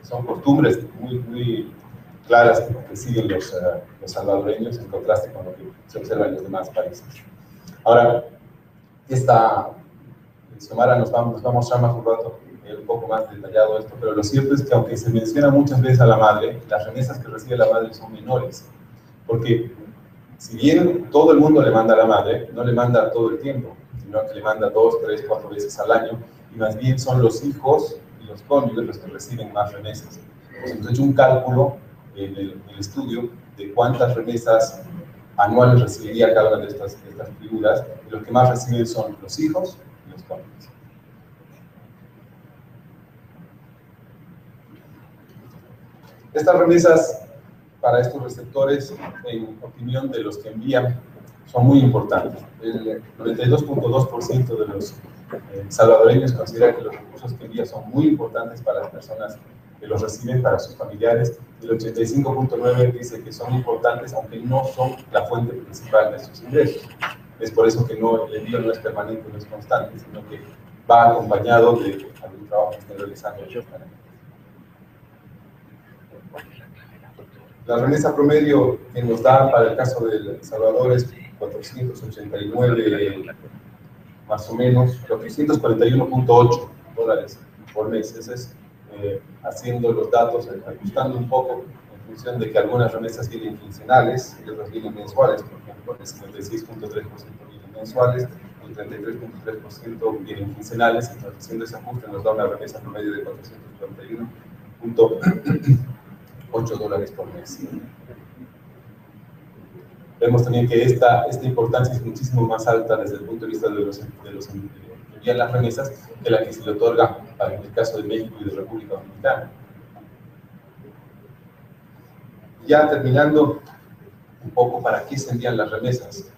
Son costumbres muy claras que siguen los salvadoreños en contraste con lo que se observa en los demás países. Ahora, Xiomara nos va a mostrar más un rato un poco más detallado esto, pero lo cierto es que aunque se menciona muchas veces a la madre, las remesas que recibe la madre son menores, porque si bien todo el mundo le manda a la madre, no le manda todo el tiempo, sino que le manda 2, 3, 4 veces al año, y más bien son los hijos y los cónyuges los que reciben más remesas. Entonces, he hecho un cálculo en el estudio de cuántas remesas anuales recibiría cada una de estas figuras, y los que más reciben son los hijos y los cónyuges. Estas remesas para estos receptores, en opinión de los que envían, son muy importantes. El 92.2% de los salvadoreños considera que los recursos que envían son muy importantes para las personas que los reciben, para sus familiares, y el 85.9% dice que son importantes, aunque no son la fuente principal de sus ingresos. Es por eso que el envío no es permanente, no es constante, sino que va acompañado de algún trabajo que estén realizando. La remesa promedio que nos da para el caso de El Salvador es 489, más o menos, 441.8 dólares por mes. Ese es haciendo los datos, ajustando un poco en función de que algunas remesas vienen quincenales y otras vienen mensuales. Por ejemplo, el 56.3% vienen mensuales, el 33.3% vienen quincenales. Entonces, haciendo ese ajuste nos da una remesa promedio de 441.8 dólares por mes. Vemos también que esta importancia es muchísimo más alta desde el punto de vista de los que envían las remesas que la que se le otorga en el caso de México y de República Dominicana. Ya terminando un poco para qué se envían las remesas.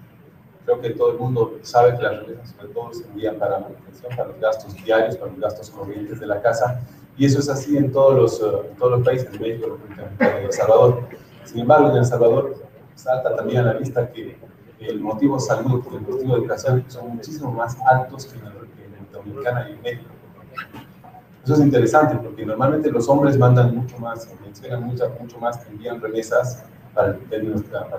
Creo que todo el mundo sabe que las remesas sobre todo se envían para manutención, para los gastos diarios, para los gastos corrientes de la casa, y eso es así en todos los países, en México, República Dominicana y El Salvador. Sin embargo, en El Salvador salta también a la vista que el motivo salud y el motivo educación son muchísimo más altos que en Dominicana y en México. Eso es interesante porque normalmente los hombres mandan mucho más, mencionan mucho más, envían remesas para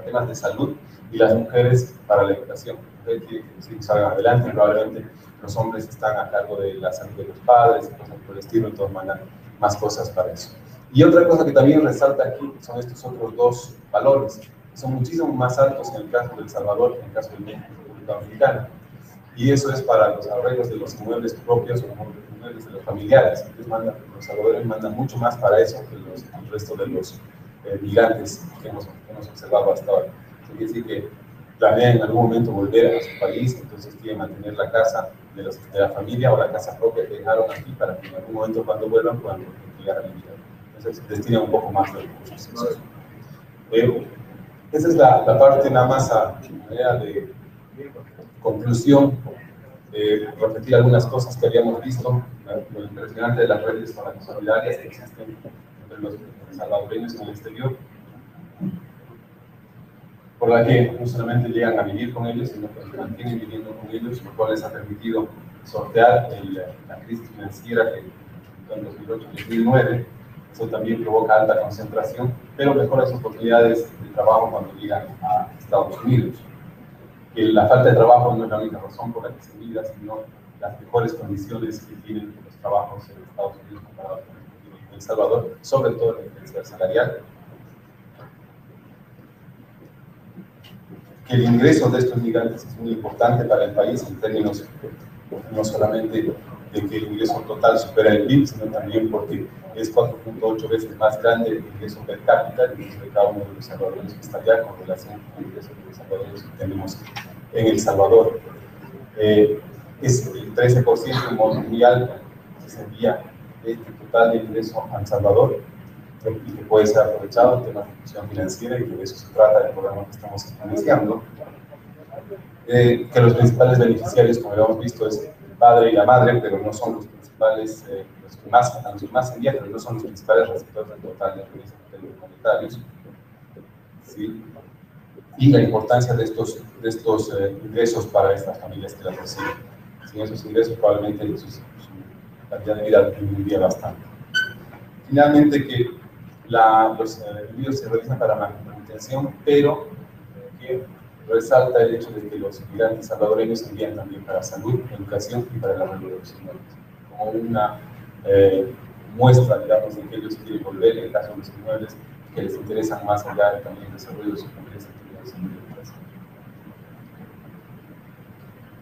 temas de salud, y las mujeres para la educación. Que si salgan adelante, probablemente los hombres están a cargo de la salud de los padres y cosas por el estilo, entonces mandan más cosas para eso. Y otra cosa que también resalta aquí son estos otros dos valores, que son muchísimo más altos en el caso de El Salvador que en el caso de México y República Dominicana. Y eso es para los arreglos de los inmuebles propios o los inmuebles de los familiares. Entonces los salvadoreños mandan mucho más para eso que el resto de los migrantes que hemos observado hasta ahora. Quiere decir que planean en algún momento volver a su país, entonces quieren mantener la casa de la familia o la casa propia que dejaron aquí para que en algún momento cuando vuelvan puedan llegar a vivir. Entonces destinan un poco más de recursos. Esa es la parte nada más a manera de conclusión, repetir algunas cosas que habíamos visto, lo impresionante de las redes solidarias que existen entre los salvadoreños en el exterior, por la que no solamente llegan a vivir con ellos, sino que se mantienen viviendo con ellos, lo cual les ha permitido sortear la crisis financiera que en 2008-2009. Eso también provoca alta concentración, pero mejores oportunidades de trabajo cuando llegan a Estados Unidos. Que la falta de trabajo no es la única razón por la que se migra, sino las mejores condiciones que tienen los trabajos en Estados Unidos comparados con El Salvador, sobre todo la diferencia salarial. Que el ingreso de estos migrantes es muy importante para el país en términos no solamente de que el ingreso total supera el PIB, sino también porque es 4.8 veces más grande el ingreso per cápita, el ingreso de cada uno de los salvadoreños que está allá con relación al ingreso de los salvadoreños que tenemos en El Salvador. Es el 13% en modo mundial que se envía este total de ingreso a El Salvador y que puede ser aprovechado en temas de inclusión financiera, y que de eso se trata el programa que estamos iniciando. Que los principales beneficiarios, como lo hemos visto, es el padre y la madre, pero no son los principales, los que más envían, pero no son los principales receptores del total de ingresos comunitarios. ¿Sí? Y la importancia de estos ingresos para estas familias que las reciben. Sin esos ingresos, probablemente su calidad de vida disminuiría bastante. Finalmente, que los envíos se realizan para manutención, pero que resalta el hecho de que los migrantes salvadoreños envían también para salud, educación y para la reproducción, como una muestra, digamos, de que ellos quieren volver, en el caso de los inmuebles, que les interesan más allá también el desarrollo de sus familias.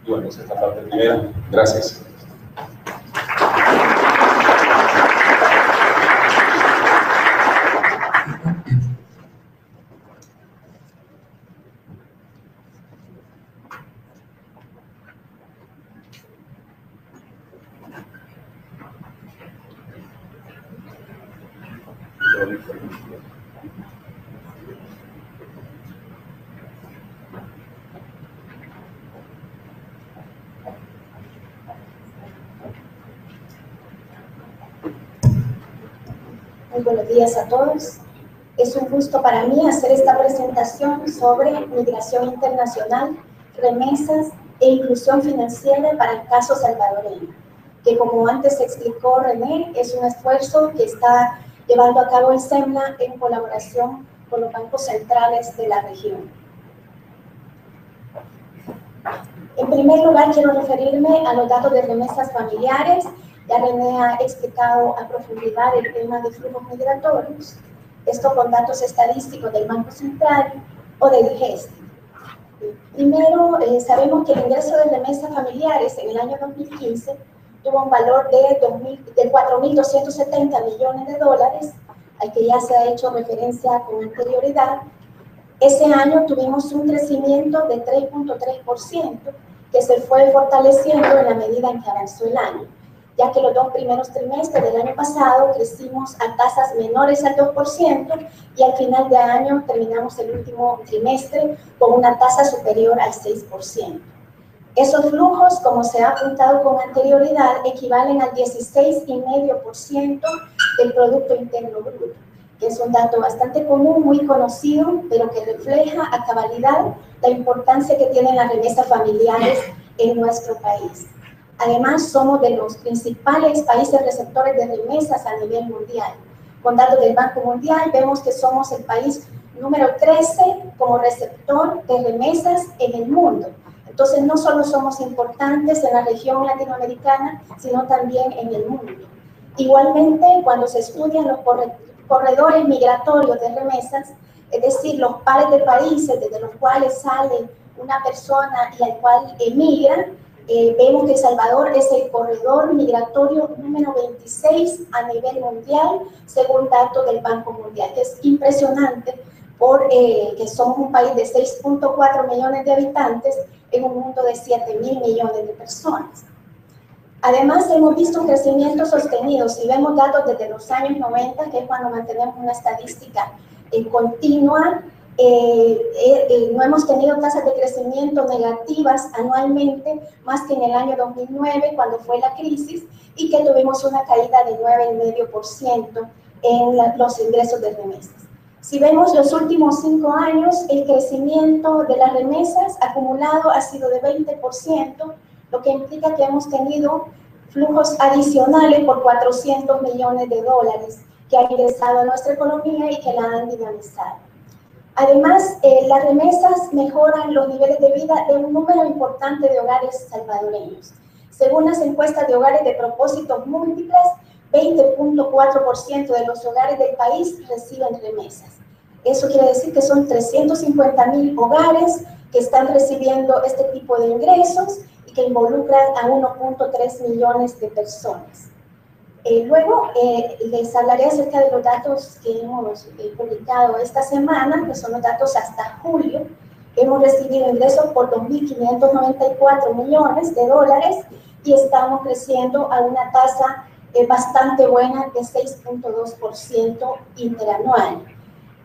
Y bueno, esa es la parte primera. Gracias. Muy buenos días a todos. Es un gusto para mí hacer esta presentación sobre migración internacional, remesas e inclusión financiera para el caso salvadoreño, que como antes explicó René, es un esfuerzo que está llevando a cabo el SEMLA en colaboración con los bancos centrales de la región. En primer lugar, quiero referirme a los datos de remesas familiares. Ya René ha explicado a profundidad el tema de flujos migratorios, esto con datos estadísticos del Banco Central o de DIGESTI. Primero, sabemos que el ingreso de remesas familiares en el año 2015 tuvo un valor de 4.270 millones de dólares, al que ya se ha hecho referencia con anterioridad. Ese año tuvimos un crecimiento de 3.3%, que se fue fortaleciendo en la medida en que avanzó el año, ya que los 2 primeros trimestres del año pasado crecimos a tasas menores al 2% y al final de año terminamos el último trimestre con una tasa superior al 6%. Esos flujos, como se ha apuntado con anterioridad, equivalen al 16,5% del Producto Interno Bruto, que es un dato bastante común, muy conocido, pero que refleja a cabalidad la importancia que tienen las remesas familiares en nuestro país. Además, somos de los principales países receptores de remesas a nivel mundial. Con datos del Banco Mundial, vemos que somos el país número 13 como receptor de remesas en el mundo. Entonces, no solo somos importantes en la región latinoamericana, sino también en el mundo. Igualmente, cuando se estudian los corredores migratorios de remesas, es decir, los pares de países desde los cuales sale una persona y al cual emigra, vemos que El Salvador es el corredor migratorio número 26 a nivel mundial, según datos del Banco Mundial. Es impresionante que somos un país de 6.4 millones de habitantes en un mundo de 7.000 millones de personas. Además, hemos visto un crecimiento sostenido. Si vemos datos desde los años 90, que es cuando mantenemos una estadística continua, no hemos tenido tasas de crecimiento negativas anualmente, más que en el año 2009, cuando fue la crisis, y que tuvimos una caída de 9,5% en los ingresos de remesas. Si vemos los últimos 5 años, el crecimiento de las remesas acumulado ha sido de 20%, lo que implica que hemos tenido flujos adicionales por 400 millones de dólares que han ingresado a nuestra economía y que la han dinamizado. Además, las remesas mejoran los niveles de vida de un número importante de hogares salvadoreños. Según las encuestas de hogares de propósitos múltiples, 20.4% de los hogares del país reciben remesas. Eso quiere decir que son 350,000 hogares que están recibiendo este tipo de ingresos y que involucran a 1.3 millones de personas. Luego les hablaré acerca de los datos que hemos publicado esta semana, que son los datos hasta julio. Hemos recibido ingresos por 2.594 millones de dólares y estamos creciendo a una tasa bastante buena de 6.2% interanual.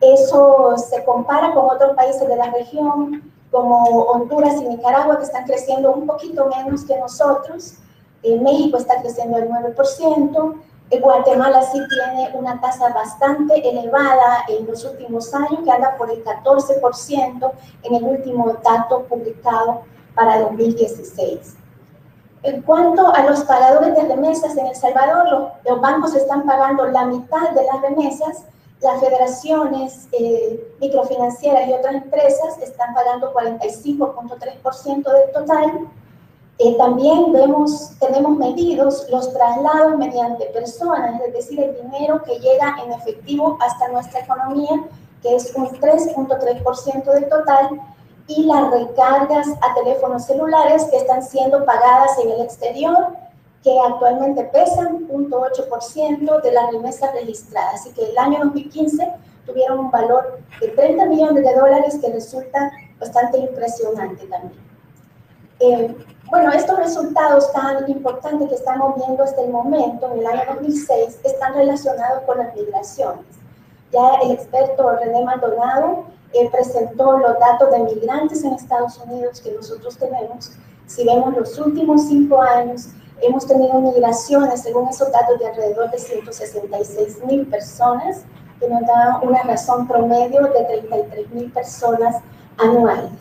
Eso se compara con otros países de la región, como Honduras y Nicaragua, que están creciendo un poquito menos que nosotros. México está creciendo al 9%. Guatemala sí tiene una tasa bastante elevada en los últimos años, que anda por el 14% en el último dato publicado para 2016. En cuanto a los pagadores de remesas en El Salvador, los bancos están pagando la mitad de las remesas. Las federaciones microfinancieras y otras empresas están pagando 45.3% del total. También tenemos medidos los traslados mediante personas, es decir, el dinero que llega en efectivo hasta nuestra economía, que es un 3.3% del total, y las recargas a teléfonos celulares que están siendo pagadas en el exterior, que actualmente pesan 0.8% de las remesas registradas. Así que el año 2015 tuvieron un valor de 30 millones de dólares, que resulta bastante impresionante también. Bueno, estos resultados tan importantes que estamos viendo hasta el momento, en el año 2006, están relacionados con las migraciones. Ya el experto René Maldonado presentó los datos de migrantes en Estados Unidos que nosotros tenemos. Si vemos los últimos 5 años, hemos tenido migraciones, según esos datos, de alrededor de 166,000 personas, que nos da una razón promedio de 33,000 personas anuales.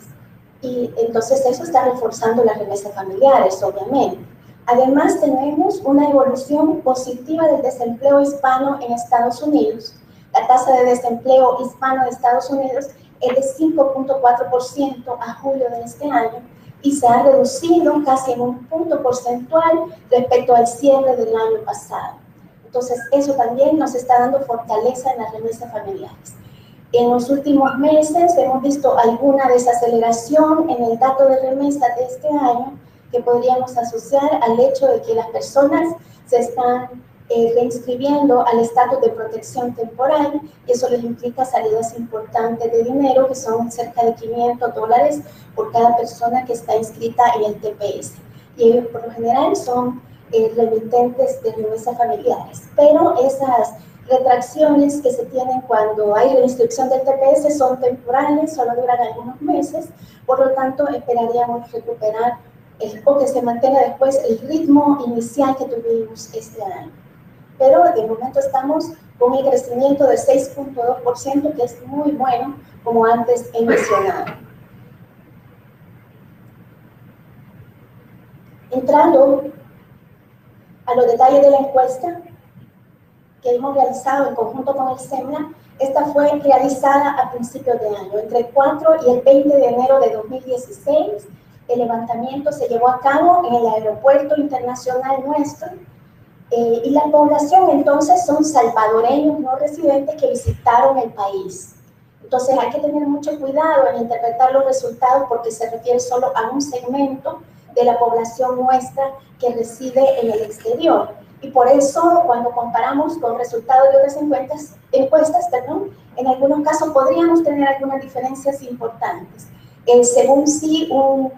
Y entonces eso está reforzando las remesas familiares, obviamente. Además, tenemos una evolución positiva del desempleo hispano en Estados Unidos. La tasa de desempleo hispano de Estados Unidos es de 5.4% a julio de este año y se ha reducido casi en un punto porcentual respecto al cierre del año pasado. Entonces, eso también nos está dando fortaleza en las remesas familiares. En los últimos meses hemos visto alguna desaceleración en el dato de remesas de este año, que podríamos asociar al hecho de que las personas se están reinscribiendo al estatus de protección temporal, y eso les implica salidas importantes de dinero, que son cerca de $500 por cada persona que está inscrita en el TPS. Y ellos por lo general son remitentes de remesas familiares. Pero esas retracciones que se tienen cuando hay reinscripción del TPS son temporales, solo duran algunos meses, por lo tanto esperaríamos recuperar o que se mantenga después el ritmo inicial que tuvimos este año. Pero de momento estamos con el crecimiento de 6.2%, que es muy bueno, como antes he mencionado. Entrando a los detalles de la encuesta que hemos realizado en conjunto con el SEMNA, esta fue realizada a principios de año. Entre el 4 y el 20 de enero de 2016, el levantamiento se llevó a cabo en el aeropuerto internacional nuestro, y la población entonces son salvadoreños no residentes que visitaron el país. Entonces hay que tener mucho cuidado en interpretar los resultados, porque se refiere solo a un segmento de la población nuestra que reside en el exterior. Y por eso, cuando comparamos con resultados de otras encuestas, en algunos casos podríamos tener algunas diferencias importantes, según si un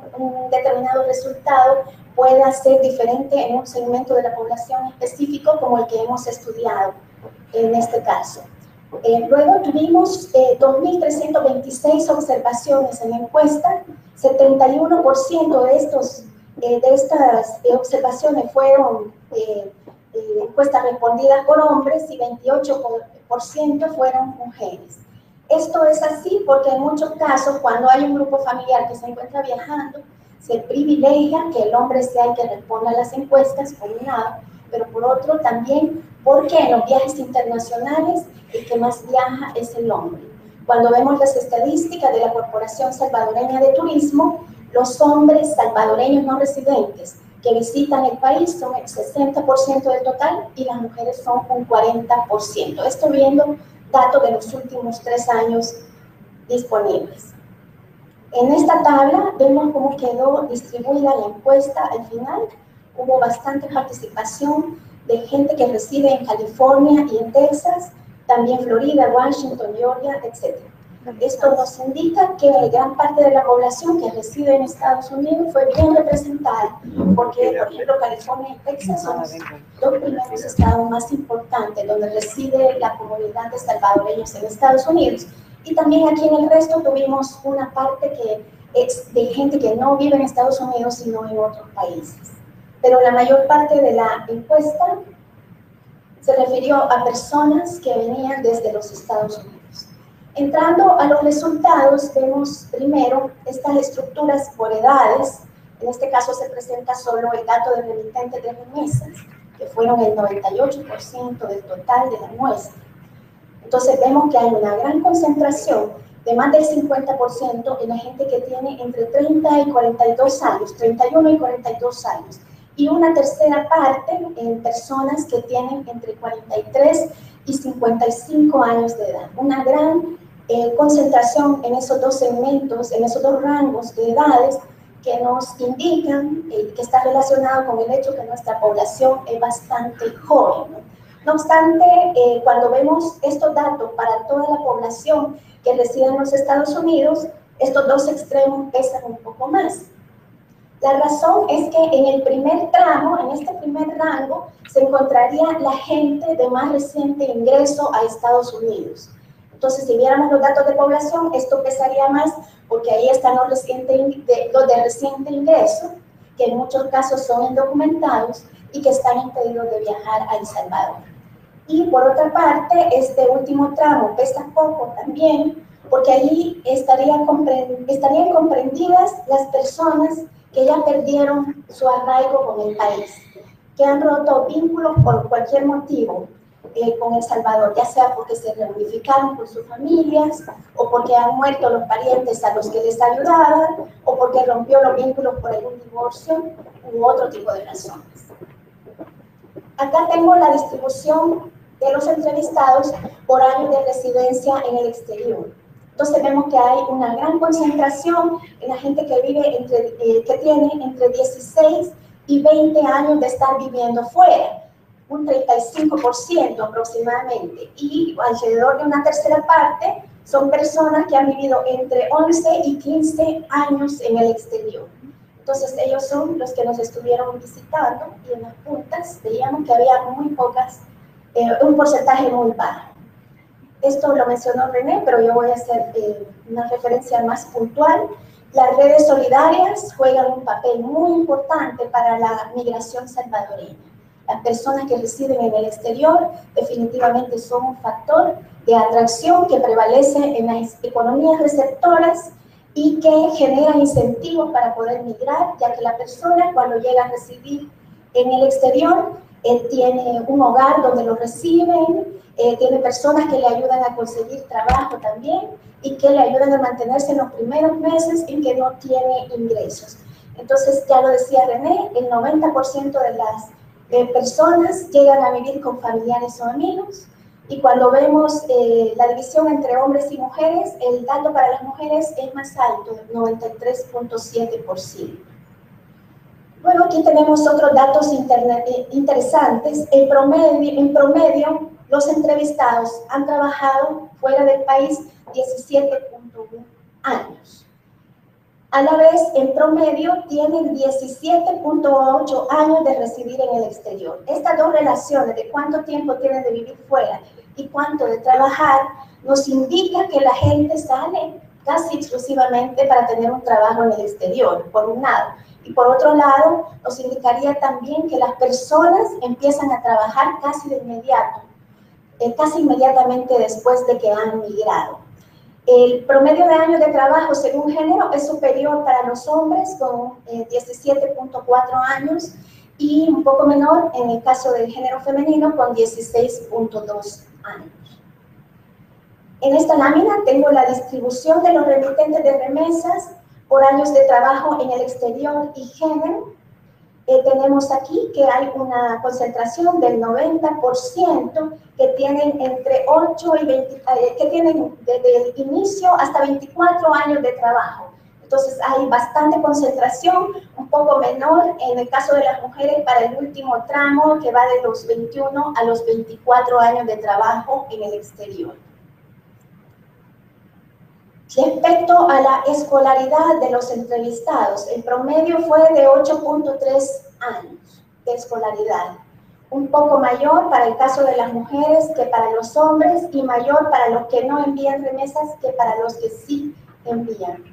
determinado resultado pueda ser diferente en un segmento de la población específico como el que hemos estudiado en este caso. Luego tuvimos 2.326 observaciones en la encuesta, 71% de estas observaciones fueron encuestas respondidas por hombres y 28% fueron mujeres. Esto es así porque en muchos casos, cuando hay un grupo familiar que se encuentra viajando, se privilegia que el hombre sea el que responda a las encuestas, por un lado, pero por otro también porque en los viajes internacionales el que más viaja es el hombre. Cuando vemos las estadísticas de la Corporación Salvadoreña de Turismo, los hombres salvadoreños no residentes que visitan el país son el 60% del total y las mujeres son un 40%. Esto viendo datos de los últimos 3 años disponibles. En esta tabla vemos cómo quedó distribuida la encuesta al final. Hubo bastante participación de gente que reside en California y en Texas, también Florida, Washington, Georgia, etc. Esto nos indica que gran parte de la población que reside en Estados Unidos fue bien representada, porque, por ejemplo, California y Texas son los 2 primeros estados más importantes donde reside la comunidad de salvadoreños en Estados Unidos. Y también aquí en el resto tuvimos una parte que es de gente que no vive en Estados Unidos, sino en otros países. Pero la mayor parte de la encuesta se refirió a personas que venían desde los Estados Unidos. Entrando a los resultados, vemos primero estas estructuras por edades. En este caso se presenta solo el dato de remitentes de remesas, que fueron el 98% del total de la muestra. Entonces vemos que hay una gran concentración de más del 50% en la gente que tiene entre 30 y 42 años, 31 y 42 años. Y una tercera parte en personas que tienen entre 43 y 55 años de edad. Una gran concentración en esos 2 segmentos, en esos 2 rangos de edades que nos indican que está relacionado con el hecho que nuestra población es bastante joven, ¿no? No obstante, cuando vemos estos datos para toda la población que reside en los Estados Unidos, estos 2 extremos pesan un poco más. La razón es que en el primer tramo, en este primer rango, se encontraría la gente de más reciente ingreso a Estados Unidos. Entonces, si viéramos los datos de población, esto pesaría más porque ahí están los de reciente ingreso, que en muchos casos son indocumentados y que están impedidos de viajar a El Salvador. Y por otra parte, este último tramo pesa poco también, porque allí estarían comprendidas las personas que ya perdieron su arraigo con el país, que han roto vínculos por cualquier motivo con El Salvador, ya sea porque se reunificaron con sus familias, o porque han muerto los parientes a los que les ayudaban, o porque rompió los vínculos por algún divorcio u otro tipo de razones. Acá tengo la distribución de los entrevistados por años de residencia en el exterior. Entonces vemos que hay una gran concentración en la gente que vive que tiene entre 16 y 20 años de estar viviendo fuera, un 35% aproximadamente, y alrededor de una tercera parte son personas que han vivido entre 11 y 15 años en el exterior. Entonces ellos son los que nos estuvieron visitando y en las puntas veíamos que había muy pocas, un porcentaje muy bajo. Esto lo mencionó René, pero yo voy a hacer una referencia más puntual. Las redes solidarias juegan un papel muy importante para la migración salvadoreña. Las personas que residen en el exterior definitivamente son un factor de atracción que prevalece en las economías receptoras y que genera incentivos para poder migrar, ya que la persona cuando llega a residir en el exterior tiene un hogar donde lo reciben, tiene personas que le ayudan a conseguir trabajo también y que le ayudan a mantenerse en los primeros meses en que no tiene ingresos. Entonces, ya lo decía René, el 90% de las personas llegan a vivir con familiares o amigos, y cuando vemos la división entre hombres y mujeres, el dato para las mujeres es más alto, 93.7%. Bueno, aquí tenemos otros datos interesantes. En promedio, los entrevistados han trabajado fuera del país 17.1 años. A la vez, en promedio, tienen 17.8 años de residir en el exterior. Estas dos relaciones de cuánto tiempo tienen de vivir fuera y cuánto de trabajar, nos indica que la gente sale casi exclusivamente para tener un trabajo en el exterior, por un lado. Y por otro lado, nos indicaría también que las personas empiezan a trabajar casi de inmediato, casi inmediatamente después de que han migrado. El promedio de años de trabajo según género es superior para los hombres con 17.4 años y un poco menor en el caso del género femenino con 16.2 años. En esta lámina tengo la distribución de los remitentes de remesas por años de trabajo en el exterior y género. Tenemos aquí que hay una concentración del 90% que tienen entre 8 y 20, que tienen desde el inicio hasta 24 años de trabajo. Entonces hay bastante concentración, un poco menor en el caso de las mujeres para el último tramo que va de los 21 a los 24 años de trabajo en el exterior. Respecto a la escolaridad de los entrevistados, el promedio fue de 8.3 años de escolaridad, un poco mayor para el caso de las mujeres que para los hombres y mayor para los que no envían remesas que para los que sí envían.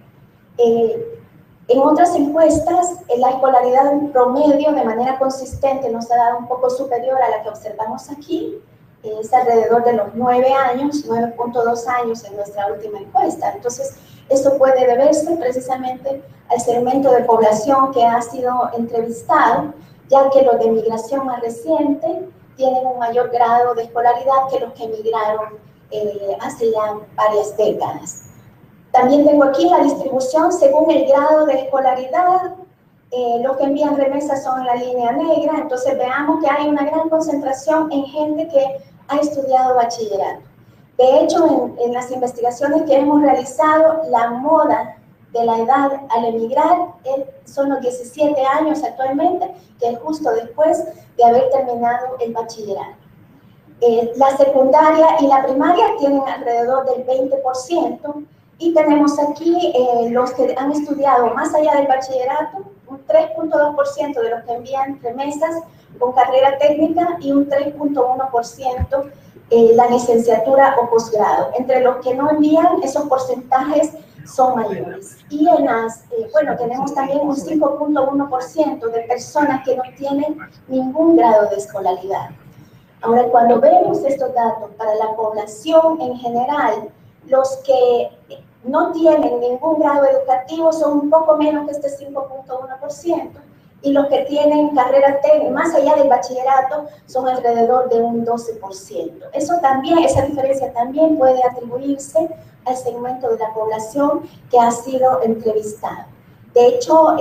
En otras encuestas, la escolaridad en promedio de manera consistente nos ha dado un poco superior a la que observamos aquí. Es alrededor de los 9 años, 9.2 años en nuestra última encuesta. Entonces, eso puede deberse precisamente al segmento de población que ha sido entrevistado, ya que los de migración más reciente tienen un mayor grado de escolaridad que los que emigraron hace ya varias décadas. También tengo aquí la distribución según el grado de escolaridad. Los que envían remesas son la línea negra, entonces veamos que hay una gran concentración en gente que ha estudiado bachillerato. De hecho, en las investigaciones que hemos realizado, la moda de la edad al emigrar son los 17 años actualmente, que es justo después de haber terminado el bachillerato. La secundaria y la primaria tienen alrededor del 20%, y tenemos aquí los que han estudiado más allá del bachillerato, un 3.2% de los que envían remesas con carrera técnica y un 3.1% la licenciatura o posgrado. Entre los que no envían, esos porcentajes son mayores. Y en las, bueno, tenemos también un 5.1% de personas que no tienen ningún grado de escolaridad. Ahora, cuando vemos estos datos para la población en general, los que no tienen ningún grado educativo son un poco menos que este 5.1%, y los que tienen carrera técnica, más allá del bachillerato, son alrededor de un 12%. Eso también, esa diferencia también puede atribuirse al segmento de la población que ha sido entrevistado. De hecho,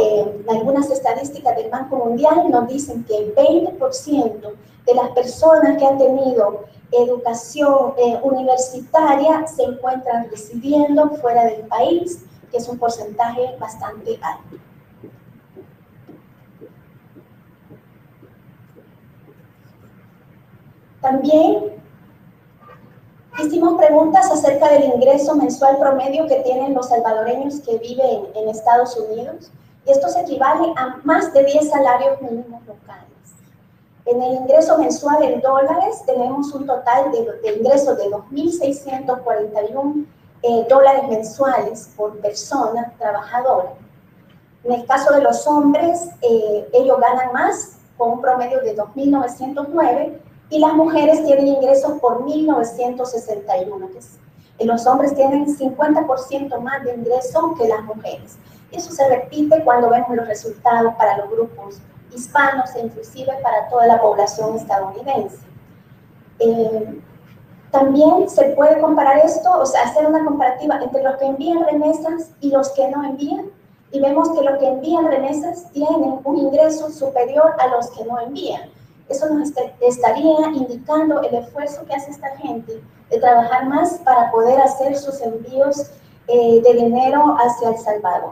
algunas estadísticas del Banco Mundial nos dicen que el 20% de las personas que han tenido educación universitaria se encuentran residiendo fuera del país, que es un porcentaje bastante alto. También hicimos preguntas acerca del ingreso mensual promedio que tienen los salvadoreños que viven en Estados Unidos, y esto se equivale a más de 10 salarios mínimos locales. En el ingreso mensual en dólares tenemos un total de ingresos de $2.641 mensuales por persona trabajadora. En el caso de los hombres, ellos ganan más, con un promedio de 2.909, y las mujeres tienen ingresos por 1.961. Los hombres tienen 50% más de ingresos que las mujeres. Y eso se repite cuando vemos los resultados para los grupos hispanos e inclusive para toda la población estadounidense. También se puede comparar esto, o sea, hacer una comparativa entre los que envían remesas y los que no envían, y vemos que los que envían remesas tienen un ingreso superior a los que no envían. Eso nos estaría indicando el esfuerzo que hace esta gente de trabajar más para poder hacer sus envíos de dinero hacia El Salvador.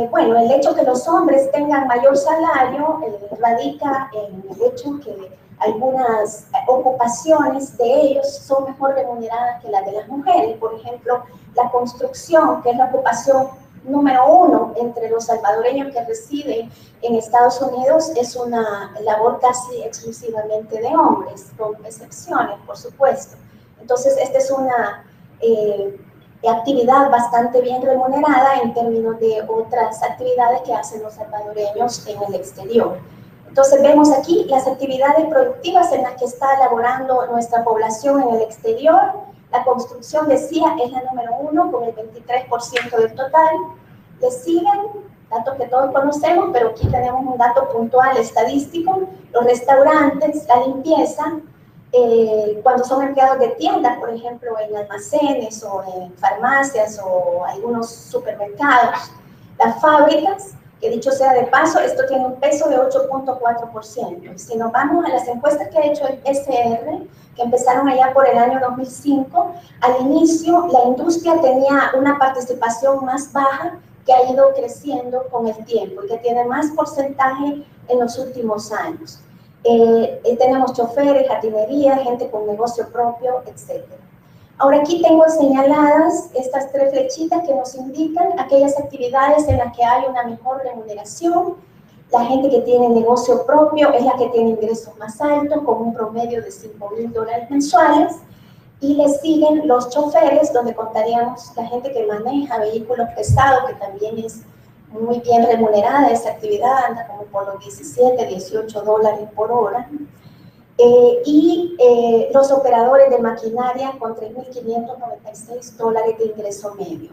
Bueno, el hecho que los hombres tengan mayor salario radica en el hecho que algunas ocupaciones de ellos son mejor remuneradas que las de las mujeres. Por ejemplo, la construcción, que es la ocupación número 1 entre los salvadoreños que residen en Estados Unidos, es una labor casi exclusivamente de hombres, con excepciones, por supuesto. Entonces, esta es una actividad bastante bien remunerada en términos de otras actividades que hacen los salvadoreños en el exterior. Entonces vemos aquí las actividades productivas en las que está elaborando nuestra población en el exterior. La construcción, decía, es la número 1 con el 23% del total. Le siguen datos que todos conocemos, pero aquí tenemos un dato puntual estadístico: los restaurantes, la limpieza, cuando son empleados de tiendas, por ejemplo, en almacenes o en farmacias o algunos supermercados, las fábricas, que dicho sea de paso, esto tiene un peso de 8.4%. Si nos vamos a las encuestas que ha hecho el SR, que empezaron allá por el año 2005, al inicio la industria tenía una participación más baja que ha ido creciendo con el tiempo y que tiene más porcentaje en los últimos años. Tenemos choferes, jardinería, gente con negocio propio, etc. Ahora aquí tengo señaladas estas 3 flechitas que nos indican aquellas actividades en las que hay una mejor remuneración. La gente que tiene negocio propio es la que tiene ingresos más altos, con un promedio de $5,000 mensuales. Y le siguen los choferes, donde contaríamos la gente que maneja vehículos pesados, que también es muy bien remunerada esa actividad, anda como por los $17, $18 por hora. Y los operadores de maquinaria con $3,596 de ingreso medio.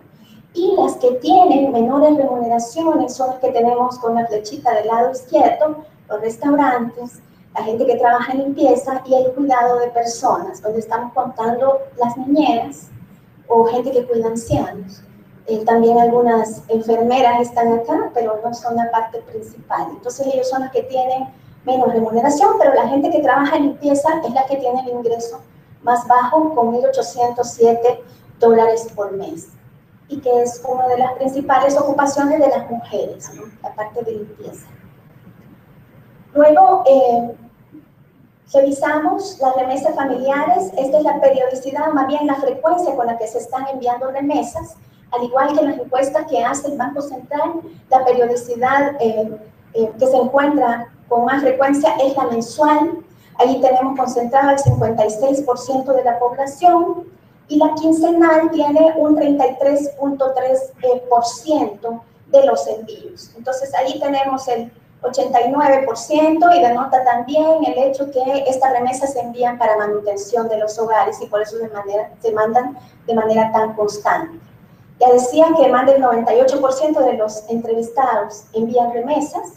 Y las que tienen menores remuneraciones son las que tenemos con la flechita del lado izquierdo: los restaurantes, la gente que trabaja en limpieza y el cuidado de personas, donde estamos contando las niñeras o gente que cuida ancianos. También algunas enfermeras están acá, pero no son la parte principal. Entonces ellos son los que tienen menos remuneración, pero la gente que trabaja en limpieza es la que tiene el ingreso más bajo, con $1,807 por mes, y que es una de las principales ocupaciones de las mujeres, ¿no? La parte de limpieza. Luego, revisamos las remesas familiares. Esta es la periodicidad, más bien la frecuencia con la que se están enviando remesas. Al igual que las encuestas que hace el Banco Central, la periodicidad que se encuentra con más frecuencia es la mensual. Ahí tenemos concentrado el 56% de la población, y la quincenal tiene un 33.3% de los envíos. Entonces ahí tenemos el 89%, y denota también el hecho que estas remesas se envían para manutención de los hogares, y por eso se mandan de manera tan constante. Ya decía que más del 98% de los entrevistados envían remesas.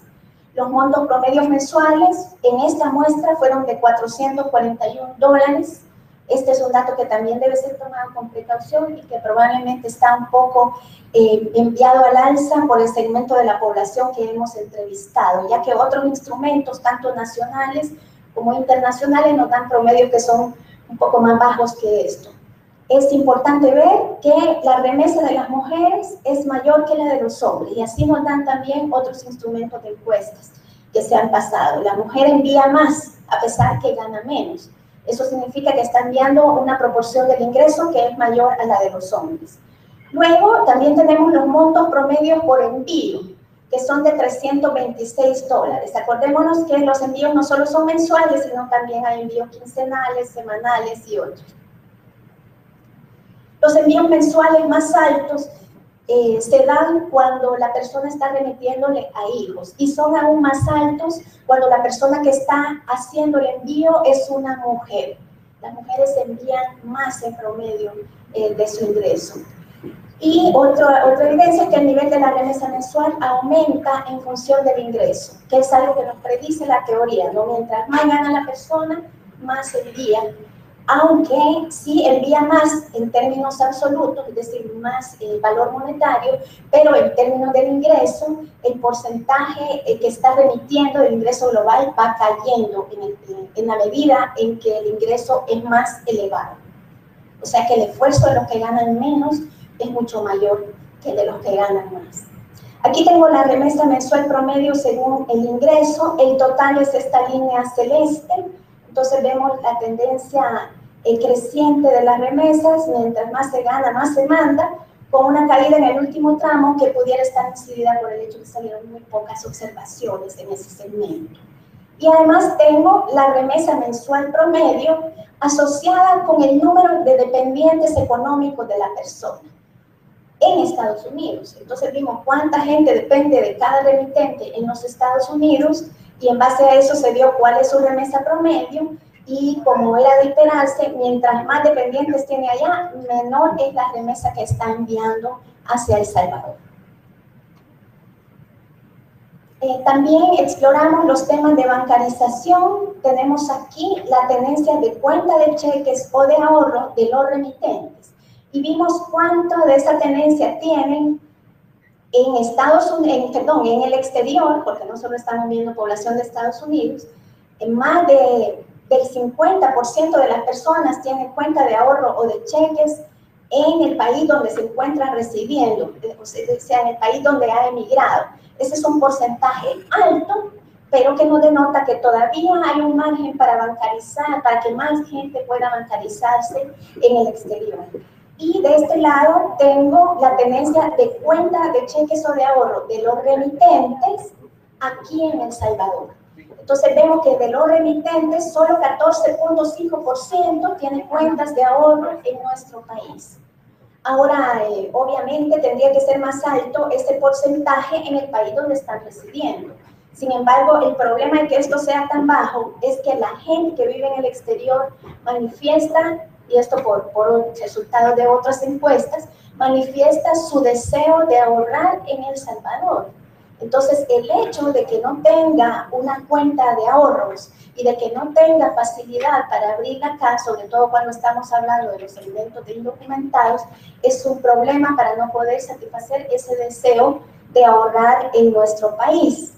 Los montos promedios mensuales en esta muestra fueron de $441. Este es un dato que también debe ser tomado con precaución y que probablemente está un poco enviado al alza por el segmento de la población que hemos entrevistado, ya que otros instrumentos, tanto nacionales como internacionales, nos dan promedios que son un poco más bajos que esto. Es importante ver que la remesa de las mujeres es mayor que la de los hombres, y así nos dan también otros instrumentos de encuestas que se han pasado. La mujer envía más, a pesar que gana menos. Eso significa que está enviando una proporción del ingreso que es mayor a la de los hombres. Luego, también tenemos los montos promedios por envío, que son de $326. Acordémonos que los envíos no solo son mensuales, sino también hay envíos quincenales, semanales y otros. Los envíos mensuales más altos se dan cuando la persona está remitiéndole a hijos, y son aún más altos cuando la persona que está haciendo el envío es una mujer. Las mujeres envían más en promedio de su ingreso. Y otra evidencia es que el nivel de la remesa mensual aumenta en función del ingreso, que es algo que nos predice la teoría, ¿no? Mientras más gana la persona, más envía, aunque sí envía más en términos absolutos, es decir, más valor monetario, pero en términos del ingreso, el porcentaje que está remitiendo del ingreso global va cayendo en la medida en que el ingreso es más elevado. O sea que el esfuerzo de los que ganan menos es mucho mayor que el de los que ganan más. Aquí tengo la remesa mensual promedio según el ingreso. El total es esta línea celeste. Entonces vemos la tendencia creciente de las remesas. Mientras más se gana, más se manda, con una caída en el último tramo que pudiera estar incidida por el hecho de que salieron muy pocas observaciones en ese segmento. Y además tengo la remesa mensual promedio asociada con el número de dependientes económicos de la persona en Estados Unidos. Entonces vimos cuánta gente depende de cada remitente en los Estados Unidos y en base a eso se vio cuál es su remesa promedio y como era de esperarse, mientras más dependientes tiene allá, menor es la remesa que está enviando hacia El Salvador. También exploramos los temas de bancarización. Tenemos aquí la tenencia de cuenta de cheques o de ahorro de los remitentes. Y vimos cuánto de esa tenencia tienen en en el exterior, porque no solo estamos viendo población de Estados Unidos, más del 50% de las personas tienen cuenta de ahorro o de cheques en el país donde se encuentran residiendo, o sea, en el país donde ha emigrado. Ese es un porcentaje alto, pero que nos denota que todavía hay un margen para bancarizar, para que más gente pueda bancarizarse en el exterior. Y de este lado tengo la tenencia de cuenta de cheques o de ahorro de los remitentes aquí en El Salvador. Entonces vemos que de los remitentes solo 14.5% tiene cuentas de ahorro en nuestro país. Ahora, obviamente tendría que ser más alto este porcentaje en el país donde están residiendo. Sin embargo, el problema de que esto sea tan bajo es que la gente que vive en el exterior manifiesta, y esto por resultados de otras encuestas, manifiesta su deseo de ahorrar en El Salvador. Entonces, el hecho de que no tenga una cuenta de ahorros y de que no tenga facilidad para abrir acá, sobre todo cuando estamos hablando de los alimentos de indocumentados, es un problema para no poder satisfacer ese deseo de ahorrar en nuestro país.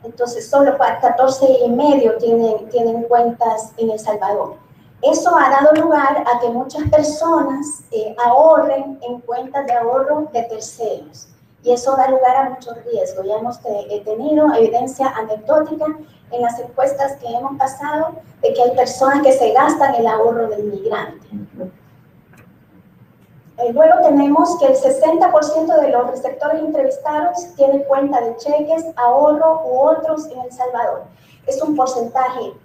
Entonces, solo 14,5% tienen cuentas en El Salvador. Eso ha dado lugar a que muchas personas ahorren en cuentas de ahorro de terceros. Y eso da lugar a muchos riesgos. Ya hemos tenido evidencia anecdótica en las encuestas que hemos pasado de que hay personas que se gastan el ahorro del migrante. Luego tenemos que el 60% de los receptores entrevistados tienen cuenta de cheques, ahorro u otros en El Salvador. Es un porcentaje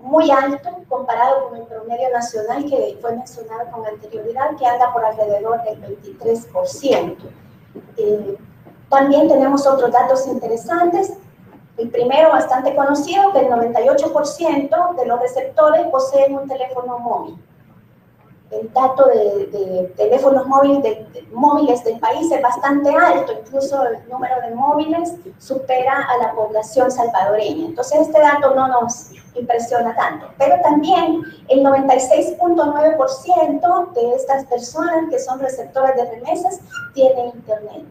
muy alto comparado con el promedio nacional que fue mencionado con anterioridad, que anda por alrededor del 23%. También tenemos otros datos interesantes. El primero, bastante conocido, que el 98% de los receptores poseen un teléfono móvil. El dato de teléfonos móviles del país es bastante alto, incluso el número de móviles supera a la población salvadoreña. Entonces este dato no nos impresiona tanto, pero también el 96.9% de estas personas que son receptoras de remesas tienen internet.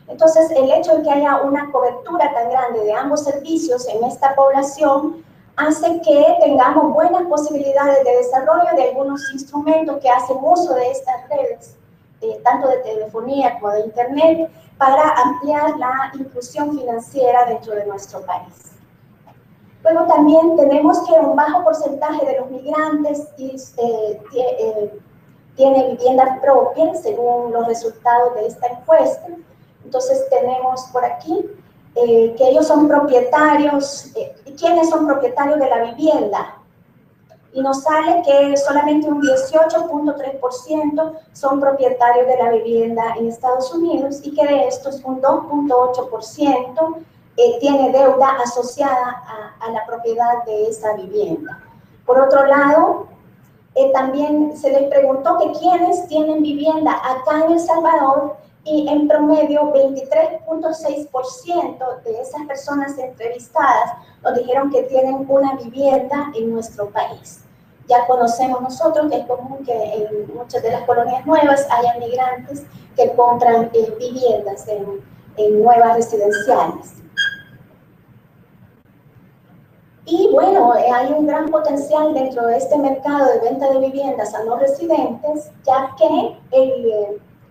Entonces el hecho de que haya una cobertura tan grande de ambos servicios en esta población hace que tengamos buenas posibilidades de desarrollo de algunos instrumentos que hacen uso de estas redes, tanto de telefonía como de internet, para ampliar la inclusión financiera dentro de nuestro país. Luego también tenemos que un bajo porcentaje de los migrantes tiene vivienda propia, según los resultados de esta encuesta. Entonces tenemos por aquí que ellos son propietarios. ¿Quiénes son propietarios de la vivienda? Y nos sale que solamente un 18.3% son propietarios de la vivienda en Estados Unidos y que de estos un 2.8% tiene deuda asociada a la propiedad de esa vivienda. Por otro lado, también se les preguntó que quiénes tienen vivienda acá en El Salvador y en promedio 23.6% de esas personas entrevistadas nos dijeron que tienen una vivienda en nuestro país. Ya conocemos nosotros que es común que en muchas de las colonias nuevas haya migrantes que compran viviendas en nuevas residenciales. Y bueno, hay un gran potencial dentro de este mercado de venta de viviendas a no residentes, ya que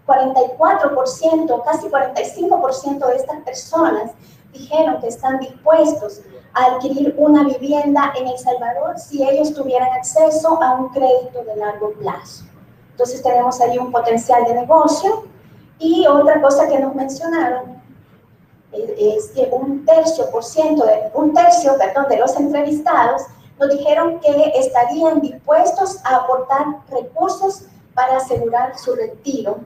44%, casi 45% de estas personas dijeron que están dispuestos a adquirir una vivienda en El Salvador si ellos tuvieran acceso a un crédito de largo plazo. Entonces tenemos ahí un potencial de negocio. Y otra cosa que nos mencionaron es que un tercio de los entrevistados nos dijeron que estarían dispuestos a aportar recursos para asegurar su retiro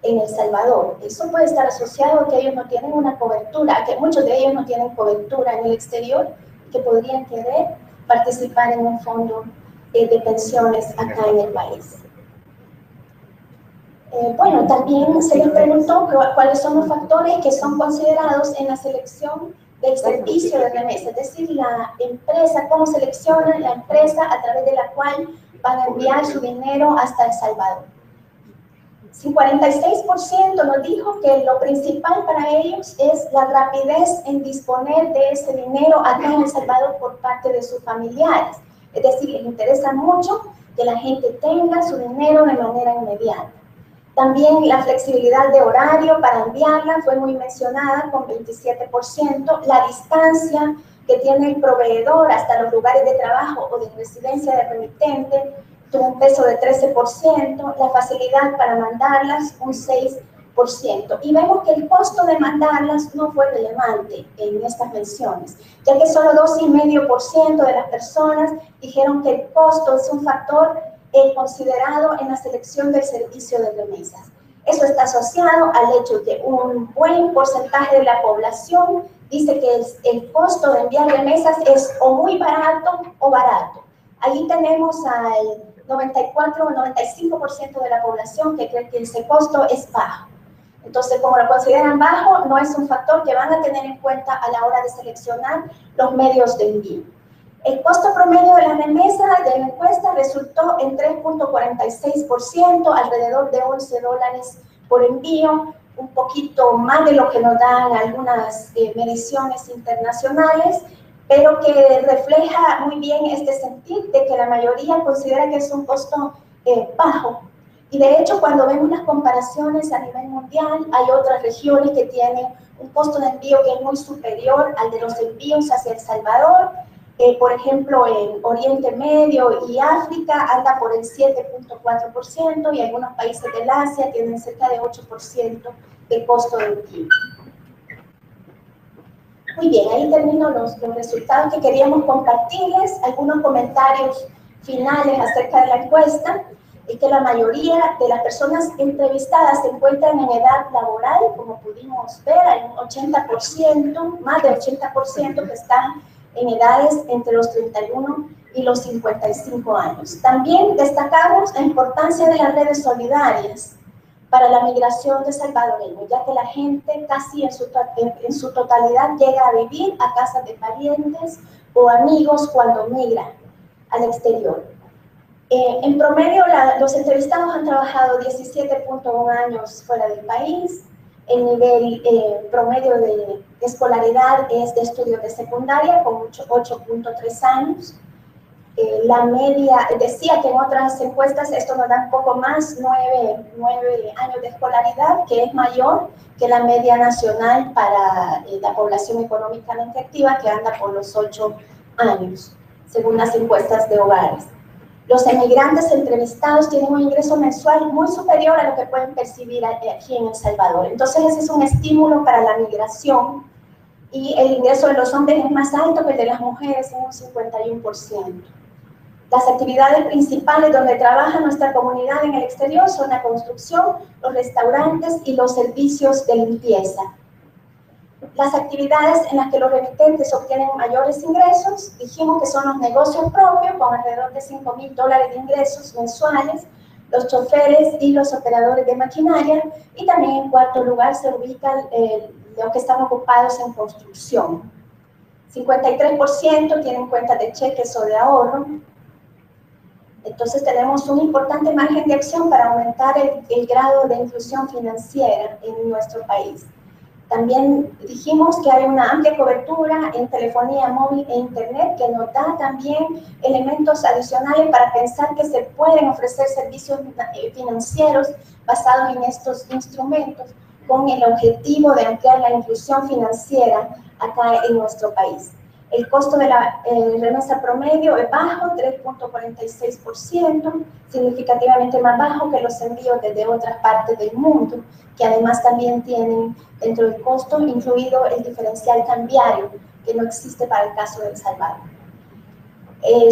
en El Salvador. Eso puede estar asociado a que ellos no tienen una cobertura, a que muchos de ellos no tienen cobertura en el exterior y que podrían querer participar en un fondo de pensiones acá en el país. Bueno, también se les preguntó cuáles son los factores que son considerados en la selección del servicio de remesa, es decir, la empresa, cómo selecciona la empresa a través de la cual van a enviar su dinero hasta El Salvador. 46% nos dijo que lo principal para ellos es la rapidez en disponer de ese dinero acá en El Salvador por parte de sus familiares. Es decir, les interesa mucho que la gente tenga su dinero de manera inmediata. También la flexibilidad de horario para enviarla fue muy mencionada con 27%. La distancia que tiene el proveedor hasta los lugares de trabajo o de residencia de remitente tuvo un peso de 13%. La facilidad para mandarlas un 6%. Y vemos que el costo de mandarlas no fue relevante en estas menciones, ya que solo 2,5% de las personas dijeron que el costo es un factor considerado en la selección del servicio de remesas. Eso está asociado al hecho de que un buen porcentaje de la población dice que el costo de enviar remesas es o muy barato o barato. Ahí tenemos al 94 o 95% de la población que cree que ese costo es bajo. Entonces, como lo consideran bajo, no es un factor que van a tener en cuenta a la hora de seleccionar los medios de envío. El costo promedio de la remesa de la encuesta resultó en 3,46%, alrededor de $11 por envío, un poquito más de lo que nos dan algunas mediciones internacionales, pero que refleja muy bien este sentir de que la mayoría considera que es un costo bajo. Y de hecho, cuando vemos las comparaciones a nivel mundial, hay otras regiones que tienen un costo de envío que es muy superior al de los envíos hacia El Salvador. Por ejemplo, en Oriente Medio y África anda por el 7,4% y algunos países del Asia tienen cerca de 8% de costo de envío. Muy bien, ahí termino los resultados que queríamos compartirles. Algunos comentarios finales acerca de la encuesta es que la mayoría de las personas entrevistadas se encuentran en edad laboral, como pudimos ver, hay un 80%, más de 80% que están en edades entre los 31 y los 55 años. También destacamos la importancia de las redes solidarias para la migración de salvadoreños, ya que la gente casi en su totalidad llega a vivir a casas de parientes o amigos cuando migran al exterior. En promedio, los entrevistados han trabajado 17,1 años fuera del país. El nivel promedio de escolaridad es de estudios de secundaria con 8,3 años. La media, decía que en otras encuestas esto nos da un poco más, 9 años de escolaridad, que es mayor que la media nacional para la población económicamente activa, que anda por los 8 años, según las encuestas de hogares. Los emigrantes entrevistados tienen un ingreso mensual muy superior a lo que pueden percibir aquí en El Salvador. Entonces, ese es un estímulo para la migración y el ingreso de los hombres es más alto que el de las mujeres, en un 51%. Las actividades principales donde trabaja nuestra comunidad en el exterior son la construcción, los restaurantes y los servicios de limpieza. Las actividades en las que los remitentes obtienen mayores ingresos, dijimos que son los negocios propios, con alrededor de $5,000 de ingresos mensuales, los choferes y los operadores de maquinaria, y también en cuarto lugar se ubican los que están ocupados en construcción. 53% tienen cuentas de cheques o de ahorro. Entonces tenemos un importante margen de acción para aumentar el grado de inclusión financiera en nuestro país. También dijimos que hay una amplia cobertura en telefonía móvil e internet que nos da también elementos adicionales para pensar que se pueden ofrecer servicios financieros basados en estos instrumentos con el objetivo de ampliar la inclusión financiera acá en nuestro país. El costo de la remesa promedio es bajo, 3.46%, significativamente más bajo que los envíos desde otras partes del mundo, que además también tienen dentro del costo incluido el diferencial cambiario, que no existe para el caso de El Salvador.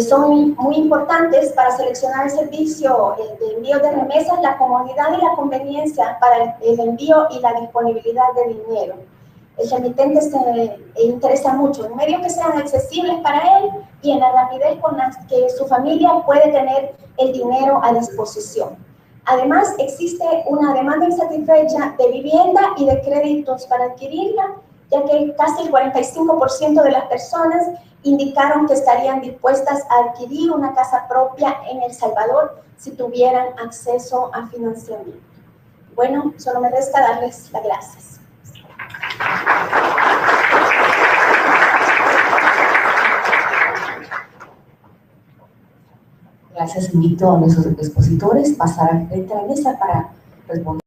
Son muy importantes para seleccionar el servicio de envío de remesas, la comodidad y la conveniencia para el envío y la disponibilidad de dinero. El remitente se interesa mucho en medios que sean accesibles para él y en la rapidez con la que su familia puede tener el dinero a disposición. Además, existe una demanda insatisfecha de vivienda y de créditos para adquirirla, ya que casi el 45% de las personas indicaron que estarían dispuestas a adquirir una casa propia en El Salvador si tuvieran acceso a financiamiento. Bueno, solo me resta darles las gracias. Gracias, invito a nuestros expositores a pasar al frente de la mesa para responder.